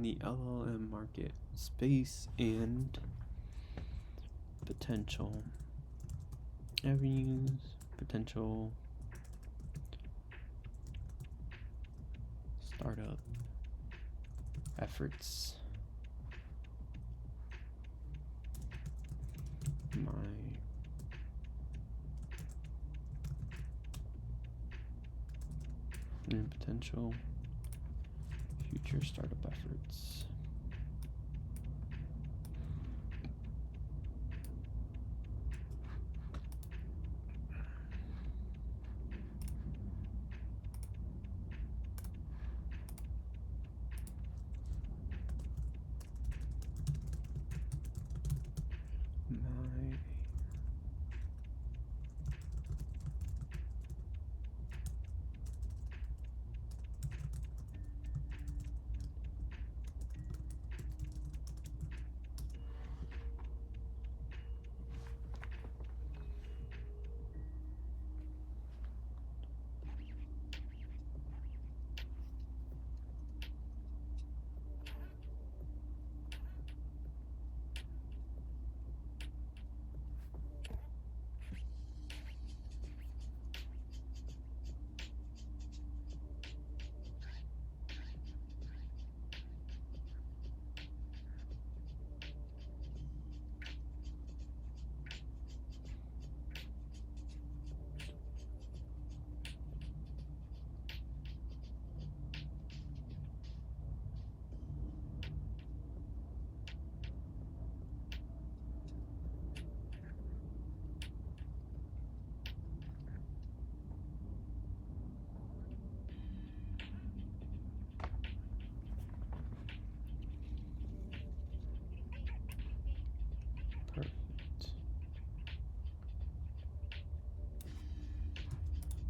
the LLM market space and potential avenues, potential startup efforts. And potential future startup efforts.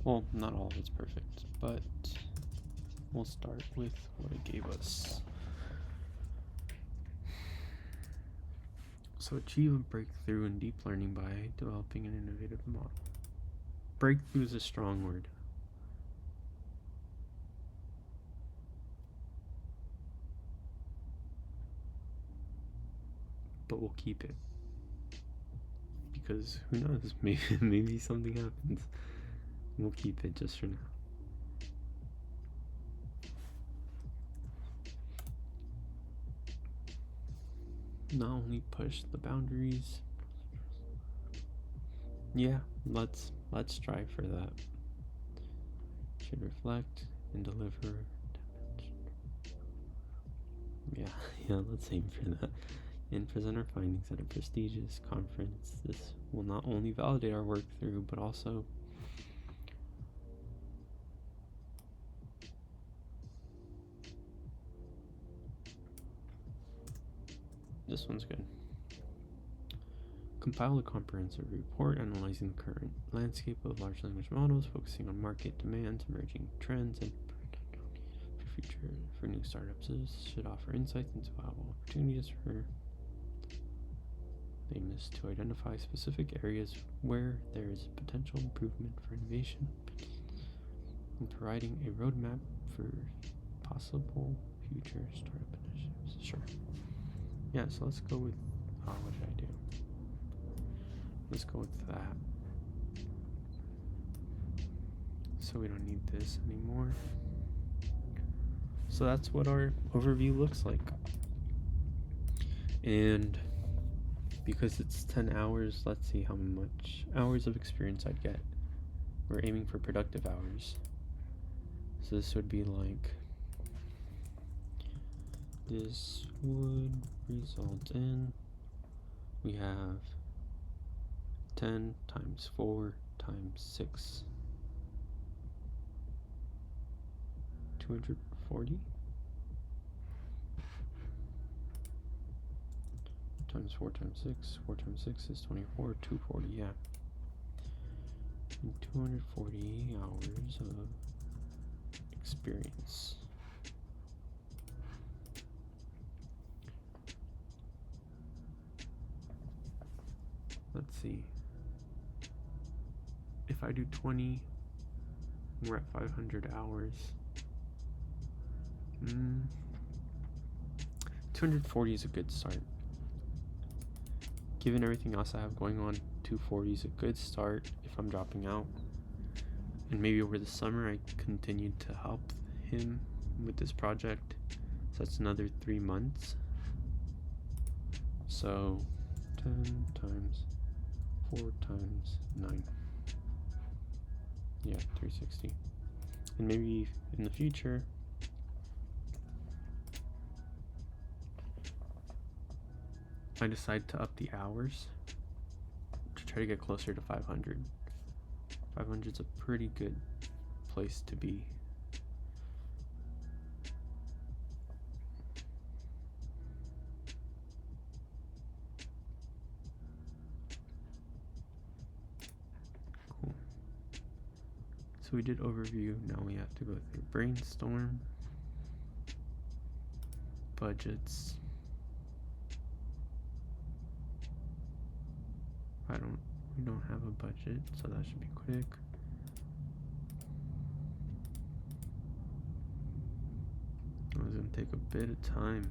Well, not all of it's perfect, but we'll start with what it gave us. So achieve a breakthrough in deep learning by developing an innovative model. Breakthrough is a strong word. But we'll keep it. Because who knows, maybe something happens. We'll keep it just for now. Not only push the boundaries. Yeah, let's strive for that. Should reflect and deliver. Yeah, let's aim for that. And present our findings at a prestigious conference. This will not only validate our work through, but also this one's good. Compile a comprehensive report analyzing the current landscape of large language models, focusing on market demands, emerging trends, and for new startups. This should offer insights into viable opportunities for the aim is to identify specific areas where there is potential improvement for innovation and providing a roadmap for possible future startup initiatives. Sure. Yeah, so let's go with what did I do? Let's go with that. So we don't need this anymore. So that's what our overview looks like. And because it's 10 hours, let's see how much hours of experience I'd get. We're aiming for productive hours. So this would be like, this would result in, we have 10 times 4 times 6. 240 times 4 times 6. 4 times 6 is 24. 240, yeah. And 240 hours of experience. Let's see. If I do 20, we're at 500 hours. 240 is a good start. Given everything else I have going on, 240 is a good start if I'm dropping out. And maybe over the summer I continued to help him with this project. So that's another 3 months. So 10 times 4 times 9. Yeah, 360. And maybe in the future, I decide to up the hours to try to get closer to 500. 500 is a pretty good place to be. Cool. So we did overview, now we have to go through brainstorm, budgets. We don't have a budget, so that should be quick. It's gonna take a bit of time.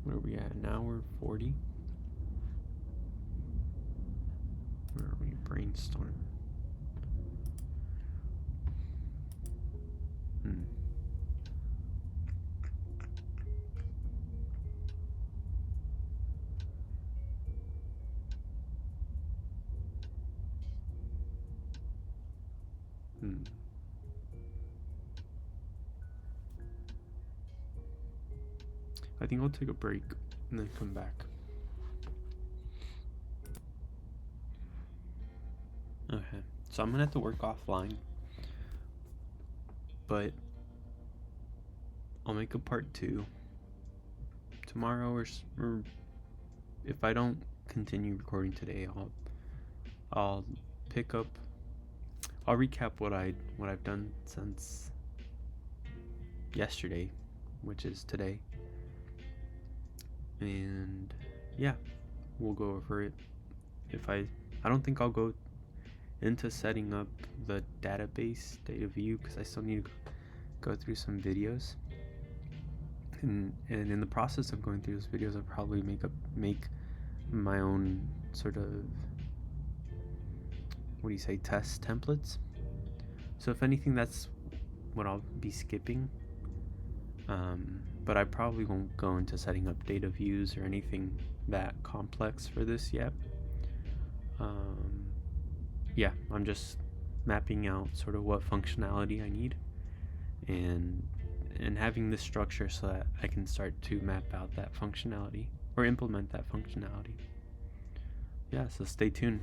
Where are we at? An hour 40? Where are we? Brainstorm. I think I'll take a break and then come back. Okay, so I'm gonna have to work offline, but I'll make a part 2 tomorrow, or if I don't continue recording today, I'll pick up. I'll recap what I've done since yesterday, which is today, and yeah, we'll go over it. If I don't think I'll go into setting up the database data view because I still need to go through some videos, and in the process of going through those videos, I'll probably make my own sort of, test templates. So if anything, that's what I'll be skipping. But I probably won't go into setting up data views or anything that complex for this yet. Yeah, I'm just mapping out sort of what functionality I need and having this structure so that I can start to map out that functionality or implement that functionality. Yeah, so stay tuned.